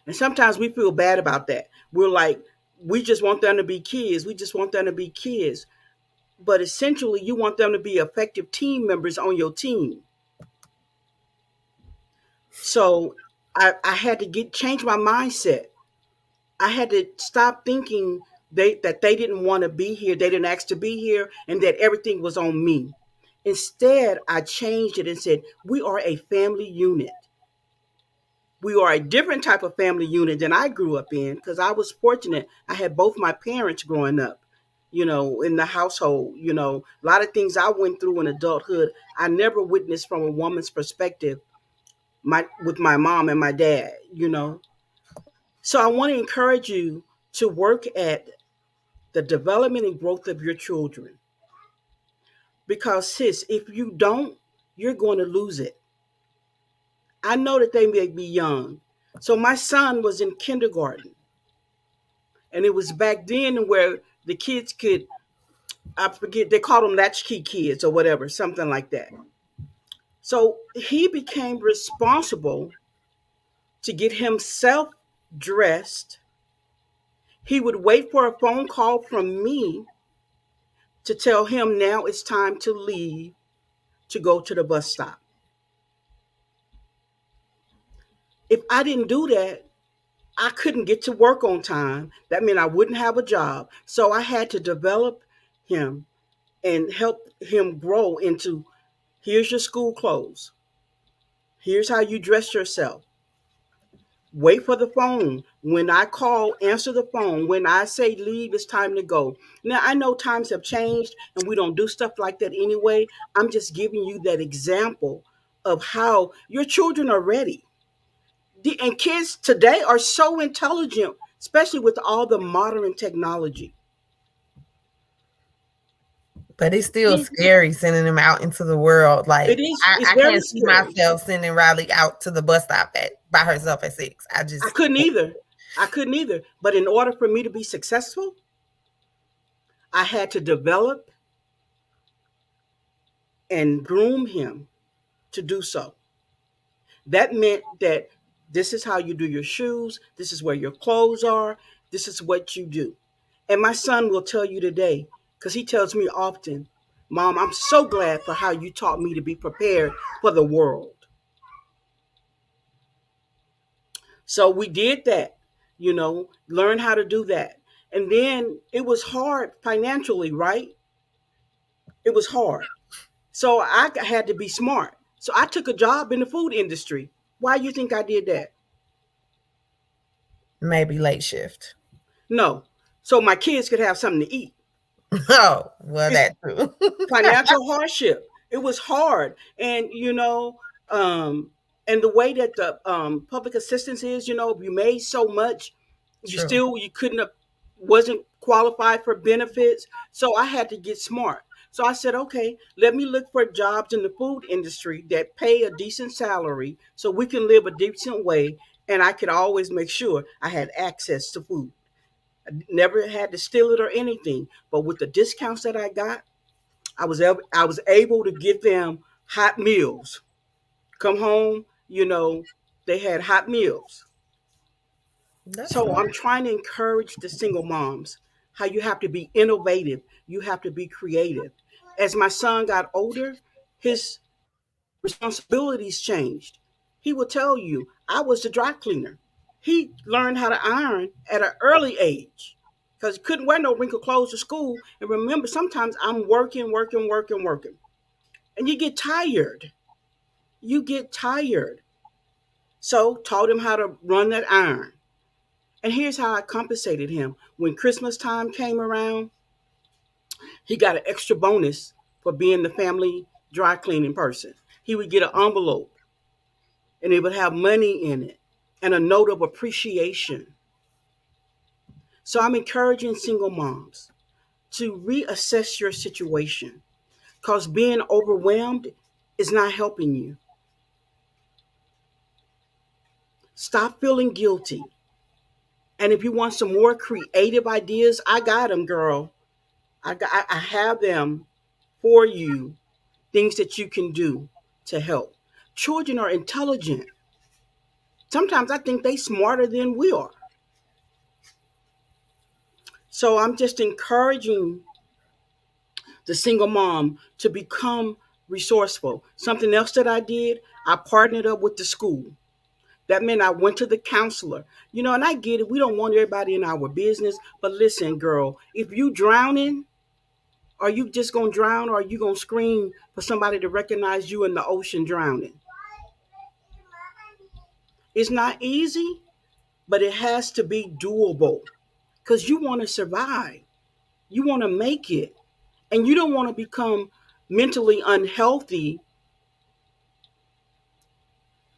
And sometimes we feel bad about that. We're like, we just want them to be kids. We just want them to be kids. But essentially, you want them to be effective team members on your team. So I had to change my mindset. I had to stop thinking that they didn't want to be here, they didn't ask to be here, and that everything was on me. Instead, I changed it and said, we are a family unit. We are a different type of family unit than I grew up in because I was fortunate. I had both my parents growing up, in the household. A lot of things I went through in adulthood, I never witnessed from a woman's perspective with my mom and my dad. So I want to encourage you to work at the development and growth of your children. Because, sis, if you don't, you're going to lose it. I know that they may be young. So my son was in kindergarten, and it was back then where the kids could, I forget, they called them latchkey kids or whatever, something like that. So he became responsible to get himself dressed. He would wait for a phone call from me to tell him now it's time to leave to go to the bus stop. If I didn't do that, I couldn't get to work on time. That meant I wouldn't have a job. So I had to develop him and help him grow into, here's your school clothes. Here's how you dress yourself. Wait for the phone. When I call, answer the phone. When I say leave, it's time to go. Now, I know times have changed and we don't do stuff like that anyway. I'm just giving you that example of how your children are ready. And kids today are so intelligent, especially with all the modern technology. But it's still Yeah, scary sending them out into the world. it Like is. It's I very can't see scary. myself sending Riley out to the bus stop by herself at 6. I I just couldn't either. I couldn't either. But in order for me to be successful, I had to develop and groom him to do so. That meant that this is how you do your shoes, this is where your clothes are, this is what you do. And my son will tell you today, because he tells me often, Mom, I'm so glad for how you taught me to be prepared for the world. So we did that, learn how to do that. And then it was hard financially, right? It was hard. So I had to be smart. So I took a job in the food industry. Why do you think I did that? maybe late shift. No. So my kids could have something to eat. Oh, well, It's that too. financial hardship. It was hard. Um, and the way that the public assistance is, if you made so much, True. you couldn't have, wasn't qualified for benefits. So I had to get smart. So I said, okay, let me look for jobs in the food industry that pay a decent salary so we can live a decent way. And I could always make sure I had access to food. I never had to steal it or anything. But with the discounts that I got, I was able to get them hot meals. Come home, they had hot meals. That's So I'm smart. trying to encourage the single moms how you have to be innovative, you have to be creative. As my son got older, his responsibilities changed. He will tell you, I was the dry cleaner. He learned how to iron at an early age because he couldn't wear no wrinkled clothes to school. And remember, sometimes I'm working, working, working, working. And you get tired. You get tired. So taught him how to run that iron. And here's how I compensated him. When Christmas time came around, he got an extra bonus for being the family dry cleaning person. He would get an envelope and it would have money in it and a note of appreciation. So I'm encouraging single moms to reassess your situation because being overwhelmed is not helping you. Stop feeling guilty. And if you want some more creative ideas, I got them, girl. I have them for you, things that you can do to help. Children are intelligent. Sometimes I think they smarter than we are. So I'm just encouraging the single mom to become resourceful. Something else that I did, I partnered up with the school. That meant I went to the counselor. And I get it. We don't want everybody in our business. But listen, girl, if you drowning, are you just gonna drown or are you gonna scream for somebody to recognize you in the ocean drowning? It's not easy, but it has to be doable because you want to survive. You want to make it. And you don't want to become mentally unhealthy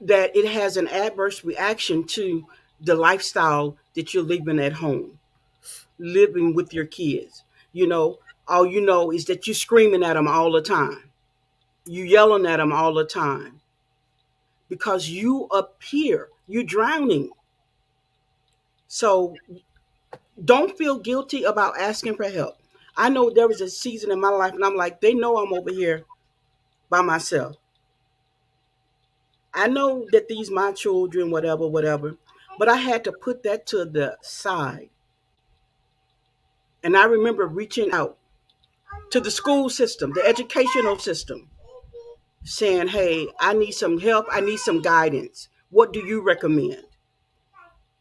that it has an adverse reaction to the lifestyle that you're living at home, living with your kids. You know, all you know is that you're screaming at them all the time. You yelling at them all the time because you appear you're drowning. So don't feel guilty about asking for help. I know there was a season in my life and I'm like, they know I'm over here by myself. I know that these my children, whatever, whatever, but I had to put that to the side. And I remember reaching out to the school system, the educational system, saying, hey, I need some help. I need some guidance. What do you recommend?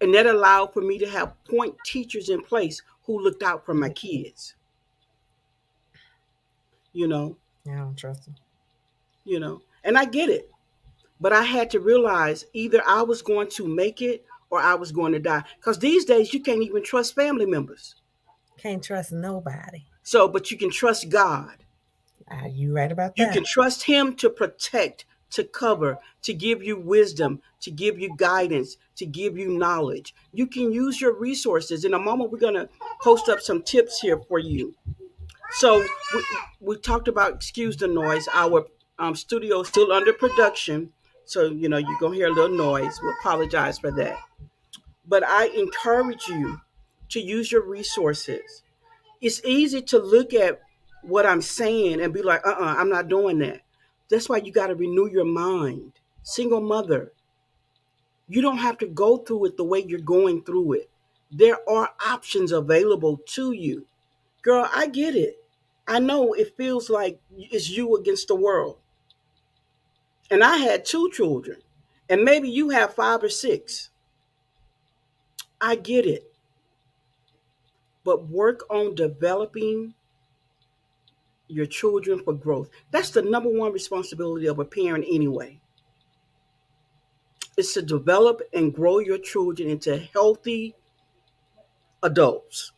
And that allowed for me to have point teachers in place who looked out for my kids, you know, I don't trust him. and I get it. But I had to realize either I was going to make it or I was going to die. Because these days you can't even trust family members. Can't trust nobody. So, but you can trust God. You right about You that. can trust Him to protect, to cover, to give you wisdom, to give you guidance, to give you knowledge. You can use your resources. In a moment, we're going to post up some tips here for you. So, we talked about, excuse the noise, our studio is still under production. So, you're going to hear a little noise. We apologize for that. But I encourage you to use your resources. It's easy to look at what I'm saying and be like, I'm not doing that. That's why you got to renew your mind. Single mother, you don't have to go through it the way you're going through it. There are options available to you. Girl, I get it. I know it feels like it's you against the world. And I had two children, and maybe you have five or six. I get it. But work on developing your children for growth. That's the number one responsibility of a parent anyway. Is to develop and grow your children into healthy adults.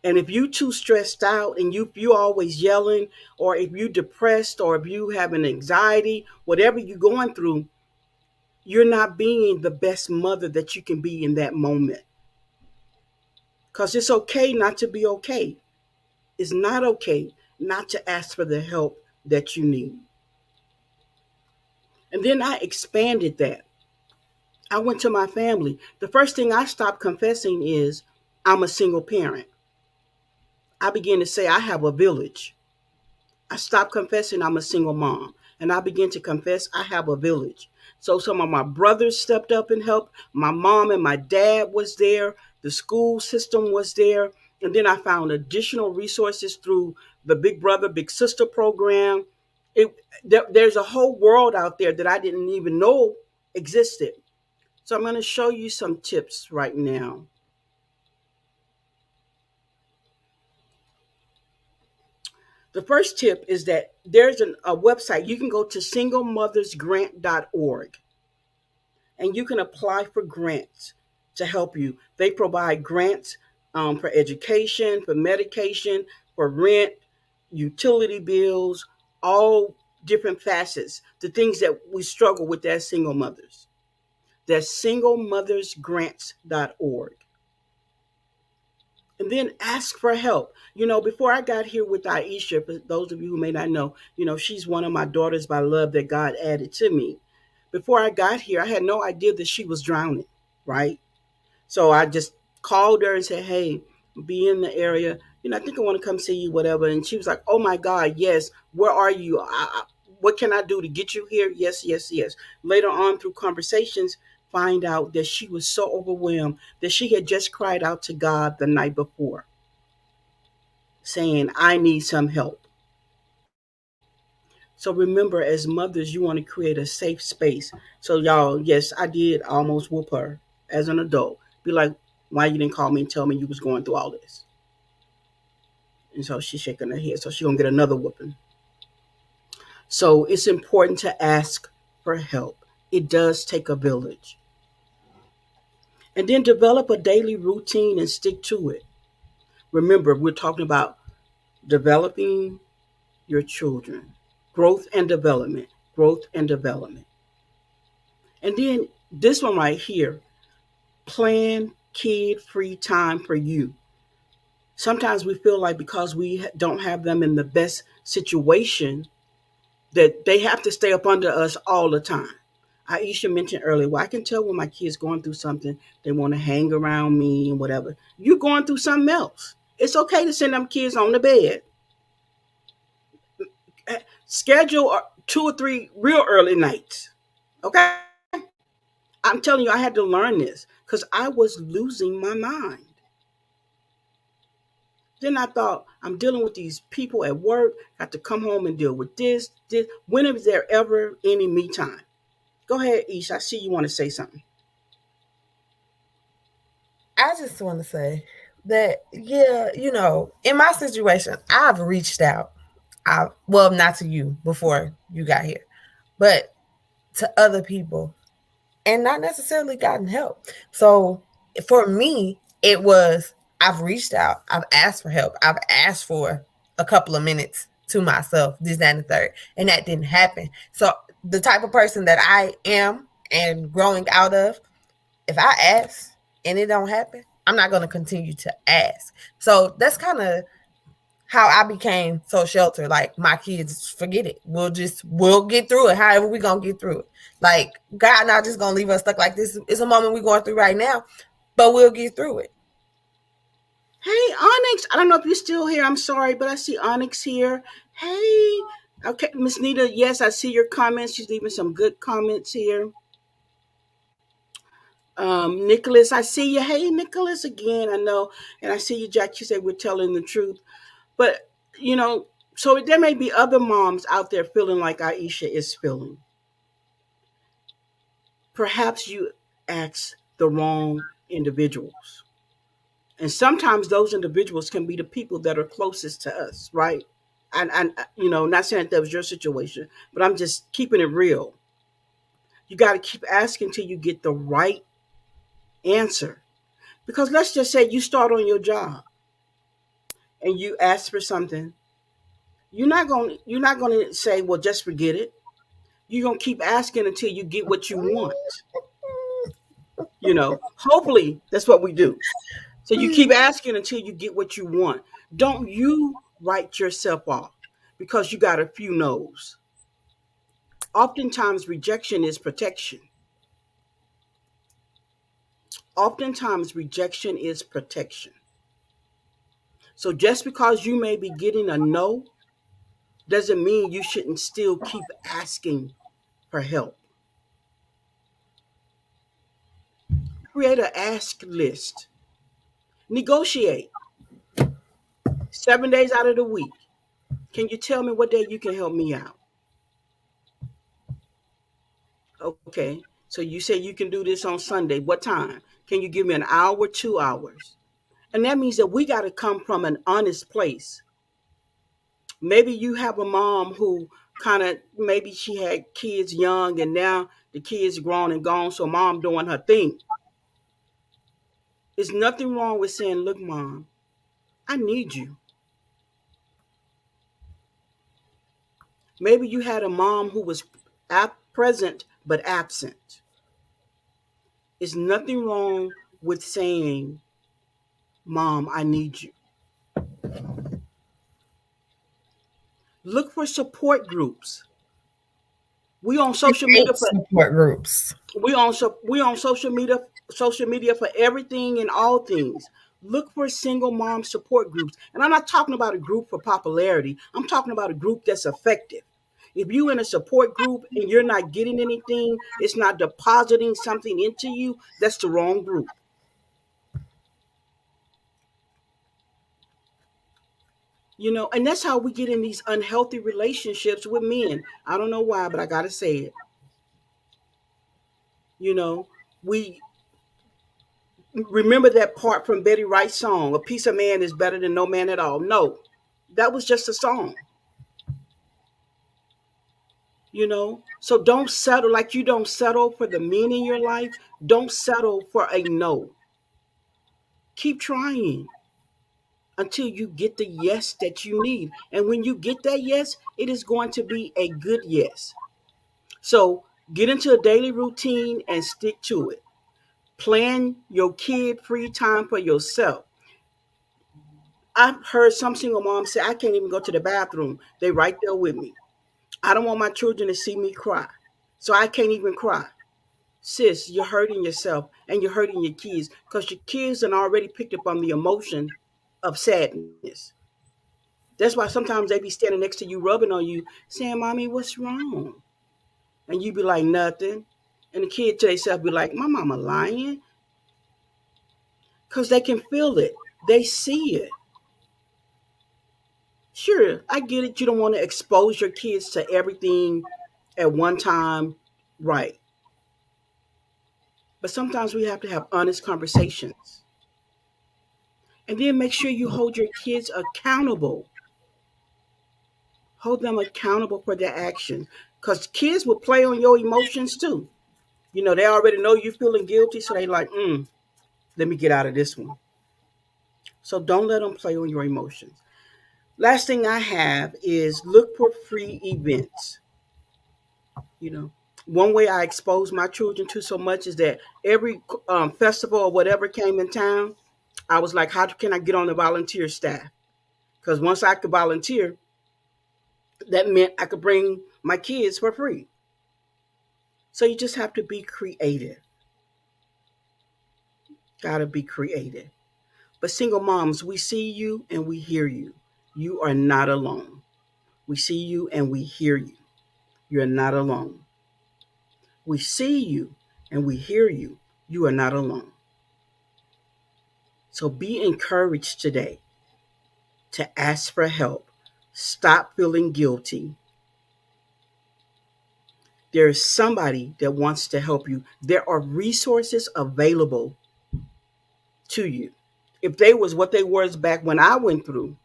And if you too stressed out and you always yelling, or if you depressed, or if you have an anxiety, whatever you're going through, you're not being the best mother that you can be in that moment. Because it's okay not to be okay. It's not okay not to ask for the help that you need. And then I expanded that. I went to my family. The first thing I stopped confessing is I'm a single parent. I began to say I have a village. I stopped confessing I'm a single mom. And I began to confess I have a village. So some of my brothers stepped up and helped. My mom and my dad was there. The school system was there. And then I found additional resources through the Big Brother, Big Sister program. There's a whole world out there that I didn't even know existed. So I'm going to show you some tips right now. The first tip is that there's a website. You can go to singlemothersgrant.org and you can apply for grants to help you. They provide grants for education, for medication, for rent, utility bills, all different facets, the things that we struggle with as single mothers. That's singlemothersgrants.org. And then ask for help. Before I got here with Aisha, for those of you who may not know, she's one of my daughters by love that God added to me. Before I got here, I had no idea that she was drowning, right? So I just called her and said, hey, be in the area. I think I want to come see you, whatever. And she was like, oh my God, yes. Where are you? What can I do to get you here? Yes, yes, yes. Later on through conversations, find out that she was so overwhelmed that she had just cried out to God the night before, saying, I need some help. So remember, as mothers, you want to create a safe space. So y'all, yes, I did almost whoop her as an adult. Be like, why you didn't call me and tell me you was going through all this? And so she's shaking her head. So she's gonna get another whooping. So it's important to ask for help. It does take a village. And then develop a daily routine and stick to it. Remember, we're talking about developing your children. Growth and development. Growth and development. And then this one right here, plan kid free time for you. Sometimes we feel like because we don't have them in the best situation that they have to stay up under us all the time. Aisha mentioned earlier, well, I can tell when my kids going through something, they want to hang around me and whatever. You're going through something else. It's okay to send them kids on the bed. Schedule 2 or 3 real early nights. Okay? I'm telling you, I had to learn this because I was losing my mind. Then I thought, I'm dealing with these people at work, have to come home and deal with this. When is there ever any me time? Go ahead, Ish. I see you want to say something. I just want to say that, yeah, in my situation, I've reached out. Well, not to you before you got here, but to other people and not necessarily gotten help. So for me, it was I've reached out, I've asked for help, I've asked for a couple of minutes to myself, this, that, and the third, and that didn't happen. So the type of person that I am and growing out of, if I ask and it don't happen, I'm not going to continue to ask. So that's kind of how I became so sheltered. Like, my kids, forget it. We'll get through it. However we gonna get through it. Like, God not just gonna leave us stuck like this. It's a moment we're going through right now, but we'll get through it. Hey, Onyx. I don't know if you're still here. I'm sorry, but I see Onyx here. Hey. Okay, Miss Nita, yes, I see your comments. She's leaving some good comments here. Nicholas, I see you. Hey, Nicholas, again. I know. And I see you, Jack. You said we're telling the truth. But, so there may be other moms out there feeling like Aisha is feeling. Perhaps you ask the wrong individuals. And sometimes those individuals can be the people that are closest to us, right? And not saying that was your situation, but I'm just keeping it real. You got to keep asking till you get the right answer. Because let's just say you start on your job and you ask for something, you're not going to say, well, just forget it. You're going to keep asking until you get what you want. Hopefully that's what we do. So you keep asking until you get what you want. Don't you write yourself off because you got a few no's. Oftentimes rejection is protection. Oftentimes rejection is protection. So just because you may be getting a no doesn't mean you shouldn't still keep asking for help. Create an ask list. Negotiate 7 days out of the week. Can you tell me what day you can help me out? Okay. So you say you can do this on Sunday. What time? Can you give me an hour, 2 hours? And that means that we got to come from an honest place. Maybe you have a mom who kind of, maybe she had kids young and now the kids grown and gone. So mom doing her thing. There's nothing wrong with saying, look, mom, I need you. Maybe you had a mom who was present but absent. There's nothing wrong with saying, mom, I need you. Look for support groups. We on social media Create for support groups. we on social media for everything and all things. Look for single mom support groups. And I'm not talking about a group for popularity. I'm talking about a group that's effective. If you're in a support group and you're not getting anything, it's not depositing something into you, that's the wrong group. And that's how we get in these unhealthy relationships with men. I don't know why, but I gotta say it. You know, we remember that part from Betty Wright's song, "A Piece of Man is better than no man at all." No, that was just a song. So don't settle, like you don't settle for the men in your life. Don't settle for a no. Keep trying until you get the yes that you need. And when you get that yes, it is going to be a good yes. So get into a daily routine and stick to it. Plan your kid free time for yourself. I've heard some single moms say, I can't even go to the bathroom. They right there with me. I don't want my children to see me cry. So I can't even cry. Sis, you're hurting yourself and you're hurting your kids because your kids have already picked up on the emotion of sadness. That's why sometimes they be standing next to you, rubbing on you, saying, Mommy, what's wrong? And you be like, nothing. And the kid to themselves be like, my mama lying. Because they can feel it. They see it. Sure, I get it. You don't want to expose your kids to everything at one time. Right. But sometimes we have to have honest conversations. And then make sure you hold your kids accountable. Hold them accountable for their actions. Because kids will play on your emotions too. They already know you're feeling guilty. So they like, let me get out of this one. So don't let them play on your emotions. Last thing I have is look for free events. You know, one way I expose my children to so much is that every festival or whatever came in town, I was like, how can I get on the volunteer staff? Because once I could volunteer, that meant I could bring my kids for free. So you just have to be creative. Gotta be creative. But single moms, we see you and we hear you. You are not alone. We see you and we hear you. You're not alone. We see you and we hear you. You are not alone. So be encouraged today to ask for help. Stop feeling guilty. There is somebody that wants to help you. There are resources available to you. If they was what they was back when I went through,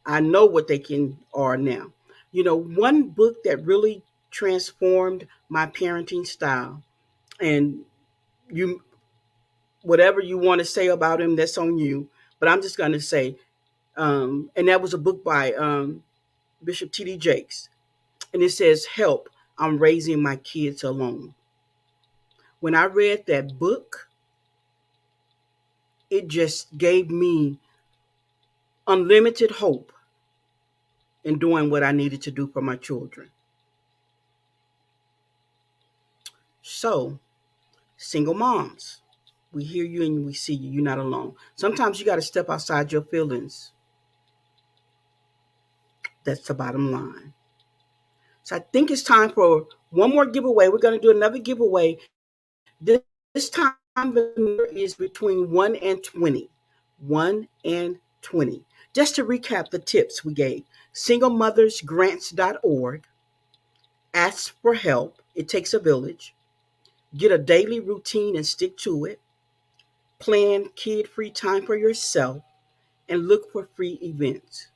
I know what they can are now. One book that really transformed my parenting style, and you whatever you want to say about him, that's on you. But I'm just going to say, and that was a book by Bishop T.D. Jakes, and it says, "Help! I'm raising my kids alone." When I read that book, it just gave me unlimited hope in doing what I needed to do for my children. So, single moms, we hear you and we see you. You're not alone. Sometimes you got to step outside your feelings. That's the bottom line. So I think it's time for one more giveaway. We're going to do another giveaway. This time the number is between 1 and 20. 1 and 20. Just to recap the tips we gave: singlemothersgrants.org, ask for help, it takes a village, get a daily routine and stick to it, plan kid free time for yourself, and look for free events.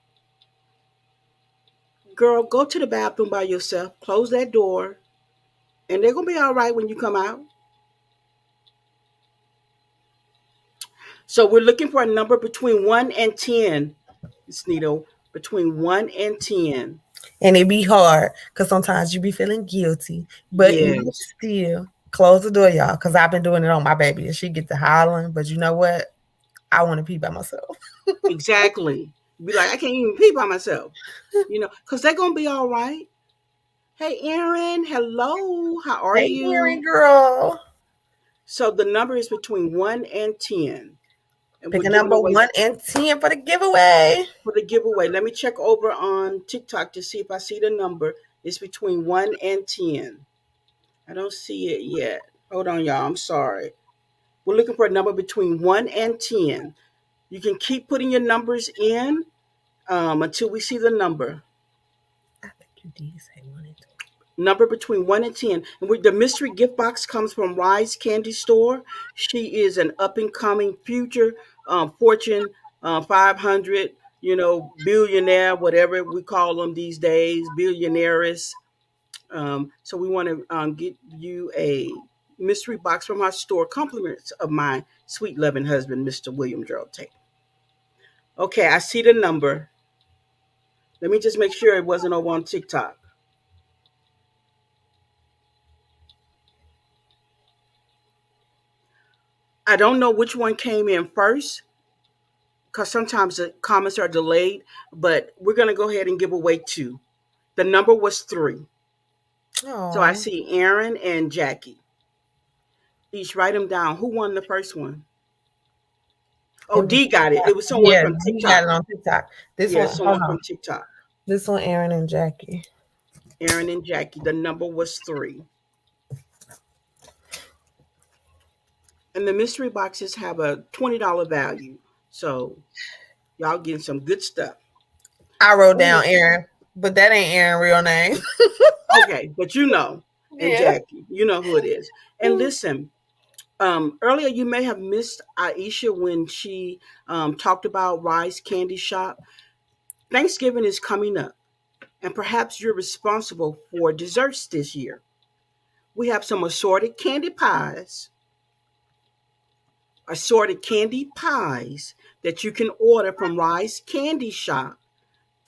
Girl, go to the bathroom by yourself, close that door, and they're going to be all right when you come out. So we're looking for a number between 1 and 10, Miss Nito, between 1 and 10. And it be hard because sometimes you be feeling guilty, but even Yes, still, close the door, y'all, because I've been doing it on my baby and she get to hollering. But you know what? I want to pee by myself. exactly. Be like, I can't even pee by myself, because they're going to be all right. Hey, Erin, hello. How are Hey, Erin, you? girl. So the number is between 1 and 10. And Pick we're a giving number away 1 and 10 for the giveaway. for the giveaway. Let me check over on TikTok to see if I see the number. It's between 1 and 10. I don't see it yet. Hold on, y'all. I'm sorry. We're looking for a number between 1 and 10. You can keep putting your numbers in until we see the number. I think you did say 1 and 2. Number between 1 and 10. And the mystery gift box comes from Rise Candy Store. She is an up and coming future Fortune 500, billionaire, whatever we call them these days, billionaires. So we want to get you a mystery box from our store, compliments of my sweet loving husband, Mr. William Gerald Tate. Okay, I see the number. Let me just make sure it wasn't over on TikTok. I don't know which one came in first because sometimes the comments are delayed, but we're going to go ahead and give away two. The number was three. So I Oh, see Aaron and Jackie. Each write them down. Who won the first one? it Oh, was D got it. It was someone yeah. from You got TikTok. it on TikTok. This Yeah, one, hold someone on. from TikTok. This one, Aaron and Jackie. Aaron and Jackie. The number was three. And the mystery boxes have a $20 value. So y'all getting some good stuff. I wrote And down Aaron, but that ain't Aaron' real name. okay, but and Yeah. Jackie, you know who it is. And listen, earlier you may have missed Aisha when she talked about Rise Candy Shop. Thanksgiving is coming up, and perhaps you're responsible for desserts this year. We have some assorted candy pies that you can order from Rise Candy Shop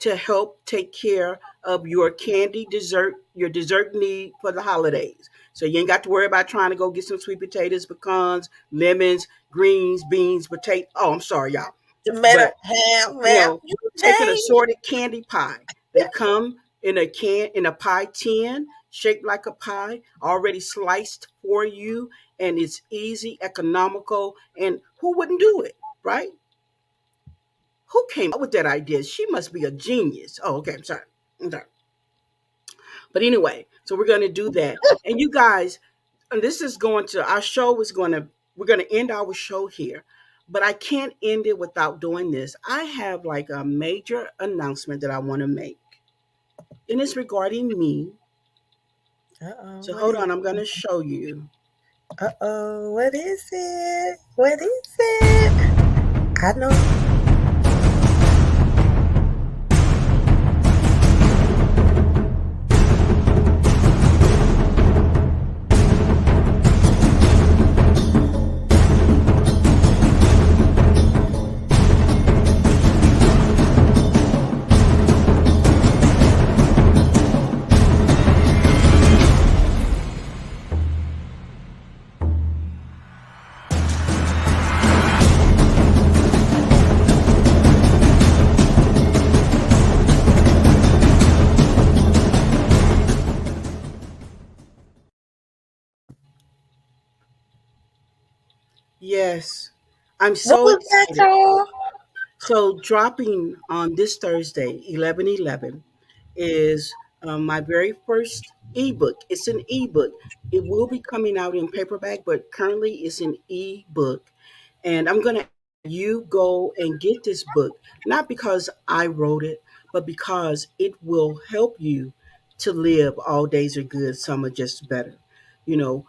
to help take care of your dessert need for the holidays. So you ain't got to worry about trying to go get some sweet potatoes, pecans, lemons, greens, beans, potato. Oh, I'm sorry, y'all. Tomato, But ham, you man. know, You take an name. assorted candy pie. They come in a pie tin, shaped like a pie, already sliced for you, and it's easy, economical, and who wouldn't do it, right? Who came up with that idea? She must be a genius. Oh, okay, I'm sorry. I'm sorry. But anyway, so we're going to do that. And you guys, and this is going to, our show is going to, we're going to end our show here. But I can't end it without doing this. I have like a major announcement that I want to make. And it's regarding me. Uh-oh, So what hold is on, I'm going it? to show you. Uh-oh, what is it? What is it? I know. Yes, I'm What so was that, excited. y'all? So dropping on this Thursday, 11/11, is my very first ebook. It's an ebook. It will be coming out in paperback, but currently it's an ebook. And I'm going to you go and get this book, not because I wrote it, but because it will help you to live all days are good, some are just better. You know,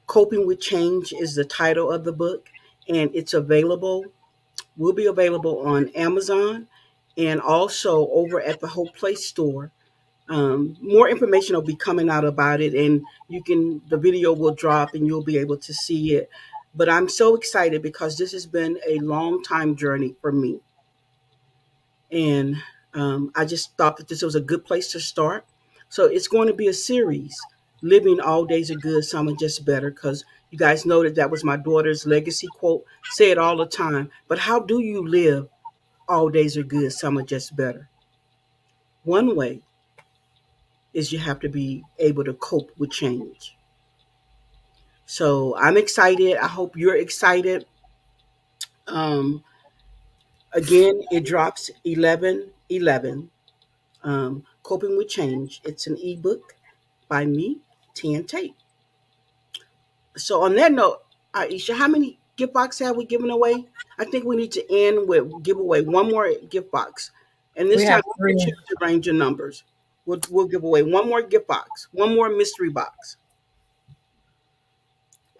Coping with Change is the title of the book, and it's available, will be available on Amazon and also over at the Whole Place store. More information will be coming out about it, and the video will drop and you'll be able to see it. But I'm so excited because this has been a long time journey for me. And I just thought that this was a good place to start. So it's going to be a series. Living all days are good, some are just better. Because you guys know that that was my daughter's legacy quote. Say it all the time. But how do you live all days are good, some are just better? One way is you have to be able to cope with change. So I'm excited. I hope you're excited. Um, Again, it drops 11/11. Coping with Change. It's an ebook by me, Tan Tate. So on that note, Aisha, how many gift boxes have we given away? I think we need to end with give away one more gift box, and We this time have don't get three. you to range your numbers. We'll give away one more gift box, one more mystery box.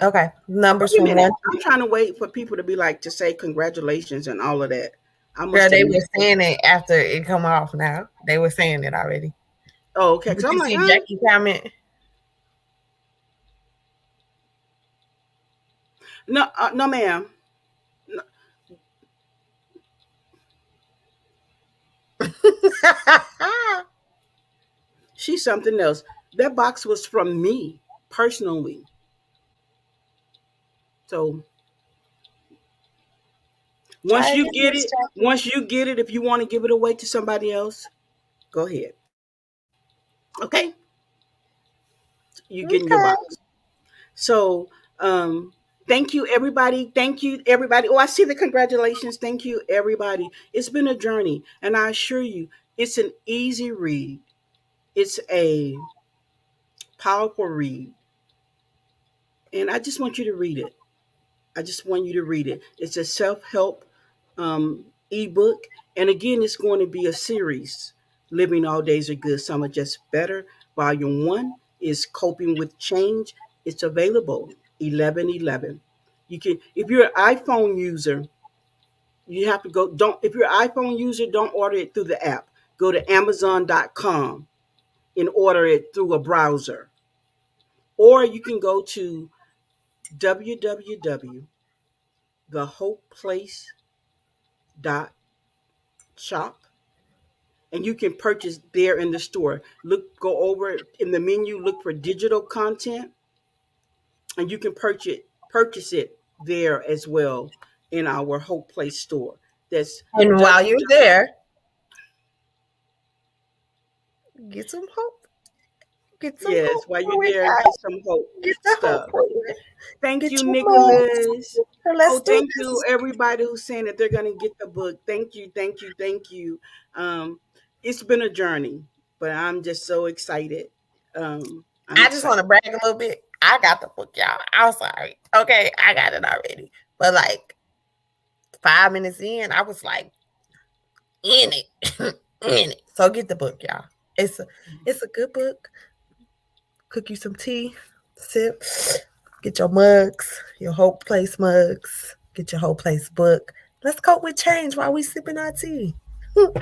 Okay. Numbers Wait a from minute. one. I'm trying to wait for people to be like to say congratulations and all of that. I Girl, must have they were missed it. saying it after it come off now. They were saying it already. Oh, okay. Did Because I'm you like, see huh? Jackie comment? No, no, ma'am. No, she's something else. That box was from me personally. So Try again, Miss Jackie. once you get it, if you want to give it away to somebody else, go ahead. Okay, you getting your Okay. box. So, thank you, everybody. Thank you, everybody. Oh, I see the congratulations. Thank you, everybody. It's been a journey, and I assure you, it's an easy read. It's a powerful read, and I just want you to read it. I just want you to read it. It's a self help ebook. And again, it's going to be a series. Living All Days Are Good, Some Are Just Better. Volume 1 is Coping with Change. It's available 11/11. You can, if you're an iPhone user, you have to go, don't, if you're an iPhone user, don't order it through the app. Go to Amazon.com and order it through a browser. Or you can go to www.thehopeplace.shop and you can purchase there in the store. Go over in the menu, look for digital content, and you can purchase it there as well in our Hope Place store. That's And while you're www. there, get some hope. Get some Yes, hope while you're for it, there, get guys. some Hope Get the hope stuff. for it. Thank Get you, your mugs. Nicholas. Let's Oh, do thank you, this. everybody who's saying that they're going to get the book. Thank you, thank you, thank you. Um, it's been a journey, but I'm just so excited. I'm I just want excited. to brag a little bit. I got the book, y'all. I'm sorry. Okay, I got it already. But like 5 minutes in, I was like in it. In it. So get the book, y'all. It's a good book. Cook you some tea, sip, get your mugs, your Hope Place mugs, get your Hope Place book. Let's cope with change while we sipping our tea.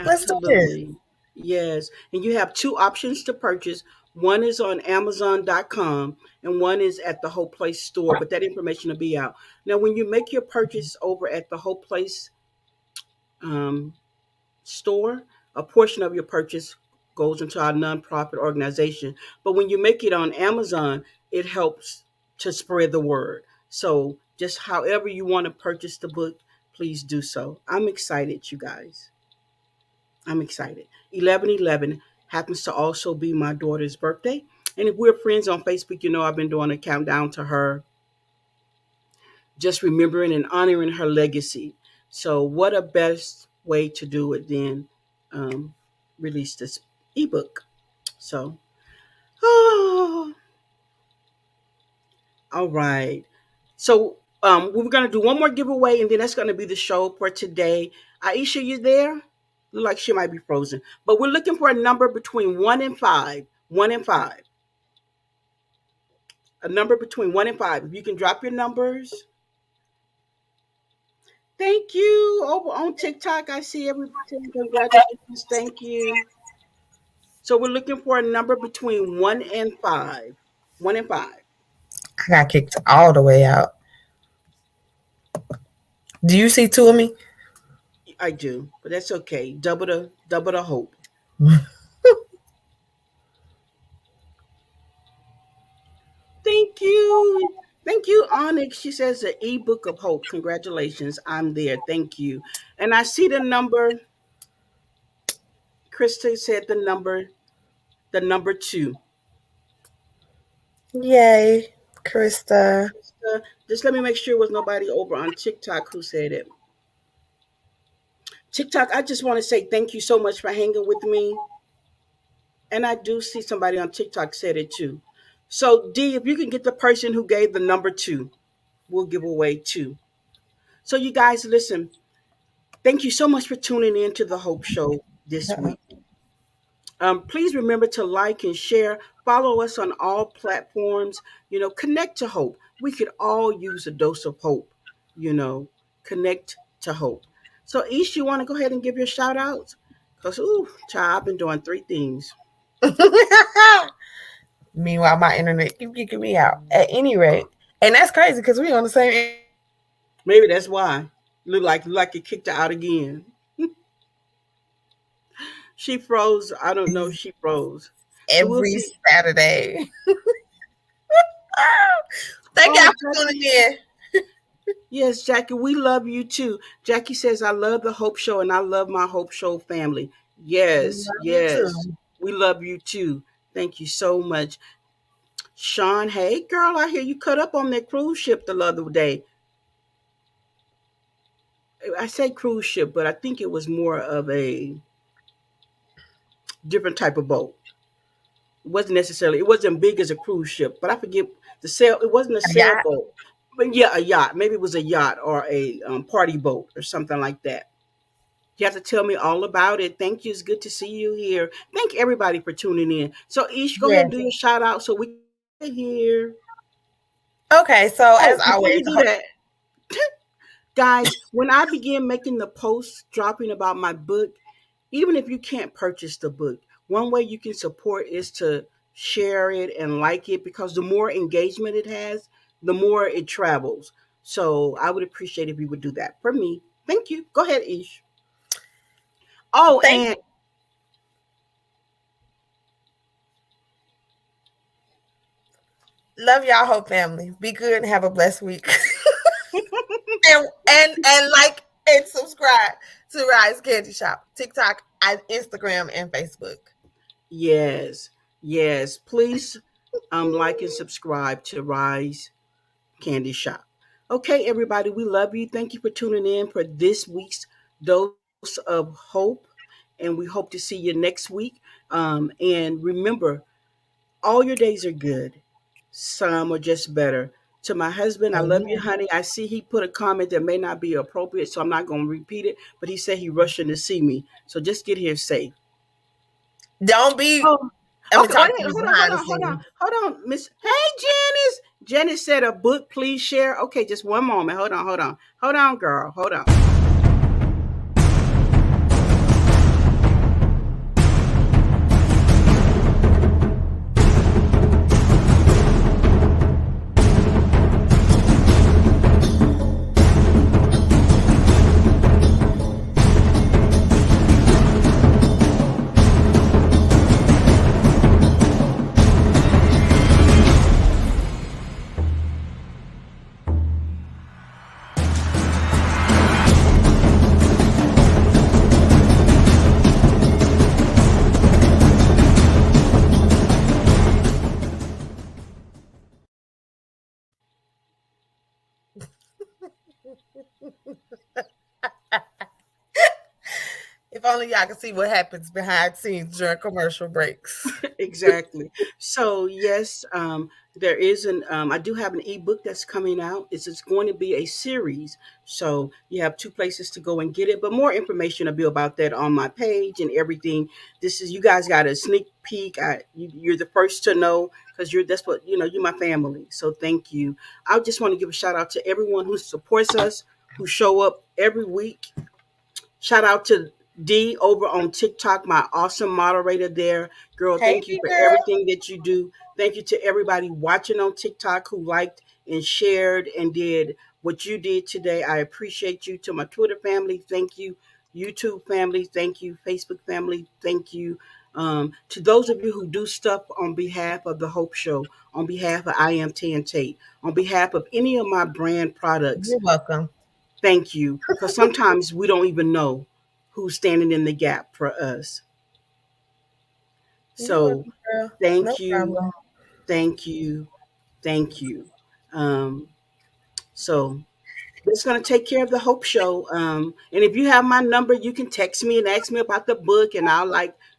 Let's do this. Absolutely. Yes. And you have two options to purchase. One is on Amazon.com and one is at the Whole Place store, but that information will be out. Now, when you make your purchase over at the Whole Place um, store, a portion of your purchase goes into our nonprofit organization. But when you make it on Amazon, it helps to spread the word. So, just however you want to purchase the book, please do so. I'm excited, you guys. I'm excited. 11/11 happens to also be my daughter's birthday. And if we're friends on Facebook, you know I've been doing a countdown to her, just remembering and honoring her legacy. So, what a best way to do it than um, release this ebook. So, oh, all right. So, we're gonna do one more giveaway, and then that's gonna be the show for today. Aisha, you there? Look like she might be frozen. But we're looking for a number between 1 and 5. 1 and 5. A number between 1 and 5. If you can drop your numbers. Thank you. Over on TikTok, I see everybody saying congratulations. Thank you. So we're looking for a number between 1 and 5. 1 and 5. I got kicked all the way out. Do you see two of me? I do, but that's okay. Double the hope. Thank you. Thank you, Onyx. She says the ebook of hope. Congratulations. I'm there. Thank you. And I see the number. Krista said the number 2. Yay, Krista. Just let me make sure it was nobody over on TikTok who said it. TikTok, I just want to say thank you so much for hanging with me. And I do see somebody on TikTok said it too. So D, if you can get the person who gave the number 2, we'll give away 2. So you guys listen, thank you so much for tuning in to the Hope Show this week. Please remember to like and share. Follow us on all platforms. Connect to hope. We could all use a dose of hope. You know, connect to hope. So, Ish, you want to go ahead and give your shout outs? Because, child, I've been doing 3 things. Meanwhile, my internet keep kicking me out. At any rate, and that's crazy because we on the same. Maybe that's why. Look like it kicked her out again. She froze. I don't know. She froze. So we'll Every see. Saturday. Thank Oh, y'all for tuning Jackie. in. Yes, Jackie, we love you too. Jackie says, I love the Hope Show and I love my Hope Show family. We Yes, love you yes. too. We love you too. Thank you so much. Sean, hey girl, I hear you cut up on that cruise ship the other day. I say cruise ship, but I think it was more of a different type of boat. It wasn't big as a cruise ship, but I forget the sail. It wasn't a Yeah. sailboat, but yeah, a yacht. Maybe it was a yacht or a party boat or something like that. You have to tell me all about it. Thank you. It's good to see you here. Thank everybody for tuning in. So, Ish, go ahead and Yes. do your shout out so we can hear. Okay, so as Oh, before always, you do that, guys, when I begin making the posts dropping about my book, even if you can't purchase the book, one way you can support is to share it and like it because the more engagement it has, the more it travels. So I would appreciate if you would do that for me. Thank you. Go ahead, Ish. Oh, thank and love y'all, Hope family. Be good and have a blessed week. and like and subscribe to Rise Candy Shop, TikTok, and Instagram, and Facebook. yes, yes. Please like and subscribe to Rise Candy Shop. Okay, everybody, we love you. Thank you for tuning in for this week's dose of hope. And we hope to see you next week. And remember, all your days are good. Some are just better. To my husband, I love you, Amen. honey. I see he put a comment that may not be appropriate, so I'm not going to repeat it. But he said he rushing to see me. So just get here safe. Don't be. Oh, I'm gonna okay. talk Wait, to you hold on, hold behind the on, hold on, scenes. hold on, Miss. Hey, Janice. Janice said a book, please share. Okay, just one moment. Hold on, girl. Hold on. only y'all can see what happens behind scenes during commercial breaks. Exactly. So yes, there is an. I do have an ebook that's coming out. It's going to be a series. So you have two places to go and get it. But more information will be about that on my page and everything. This is you guys got a sneak peek. You're the first to know because you're that's what you're my family. So thank you. I just want to give a shout out to everyone who supports us, who show up every week. Shout out to D over on TikTok, my awesome moderator there. Girl, Hey, thank you for girl. everything that you do. Thank you to everybody watching on TikTok who liked and shared and did what you did today. I appreciate you. To my Twitter family, thank you. YouTube family, thank you. Facebook family, thank you. To those of you who do stuff on behalf of the Hope Show, on behalf of I Am Tan Tate, on behalf of any of my brand products, You're welcome. thank you. Because sometimes we don't even know who's standing in the gap for us. You're So welcome, girl. No thank you, problem. thank you, thank you. Um, so that's going to take care of the Hope Show. And if you have my number, you can text me and ask me about the book, and I'll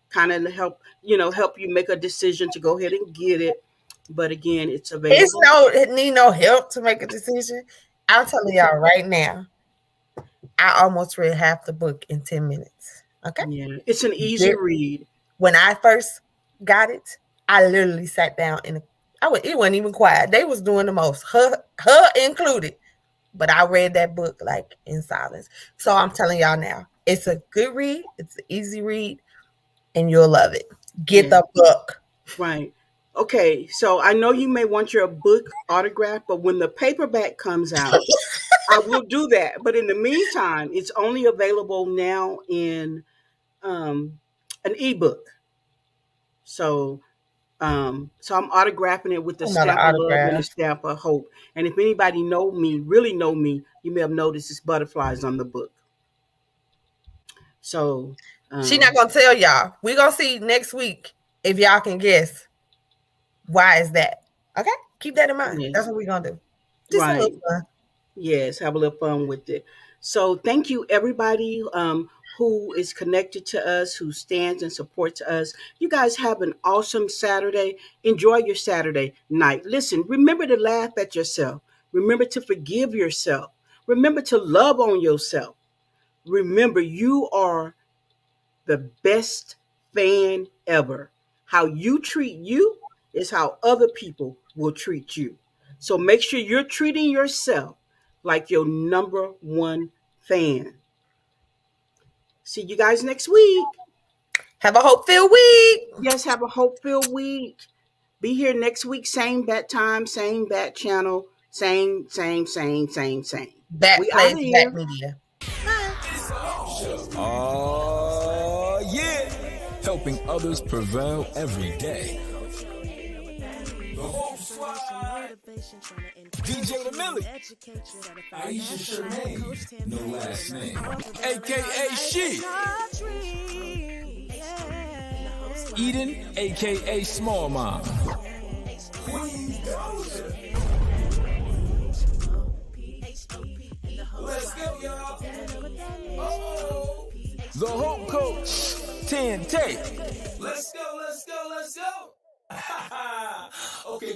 kind of help you make a decision to go ahead and get it. But again, it's It's available. no it need no help to make a decision. I'm telling y'all right now, I almost read half the book in 10 minutes. Okay. Yeah, it's an easy Did- read. When I first got it, I literally sat down and it wasn't even quiet. They was doing the most, her included. But I read that book like in silence. So I'm telling y'all now, it's a good read, it's an easy read, and you'll love it. Get Yeah. the book. Right. Okay. So I know you may want your book autographed, but when the paperback comes out, I will do that. But in the meantime, it's only available now in an ebook. So so I'm autographing it with the Another stamp of love and a autograph. stamp of hope. And if anybody know me, really know me, you may have noticed it's butterflies on the book. So She not um, gonna tell y'all. We gonna see next week if y'all can guess why is that. Okay? Keep that in mind. yes, That's what we're gonna do. Just a little right. fun. Yes, have a little fun with it. So thank you everybody who is connected to us, who stands and supports us. You guys have an awesome Saturday. Enjoy your Saturday night. Listen, remember to laugh at yourself. Remember to forgive yourself. Remember to love on yourself. Remember you are the best fan ever. How you treat you is how other people will treat you. So make sure you're treating yourself like your number one fan. See you guys next week. Have a hope filled week. Yes, have a hope filled week. Be here next week, same bat time, same bat channel, same. Back We out of plays back here. media. Oh, yeah. Helping others prevail every day. The Hope Squad. DJ the Millie. Aisha Shermaine. No last name. AKA She. Eden, AKA Small Mom. Queen Doja. Let's go, y'all. Oh, the Hope Coach, 10 Take. Let's go. Okay,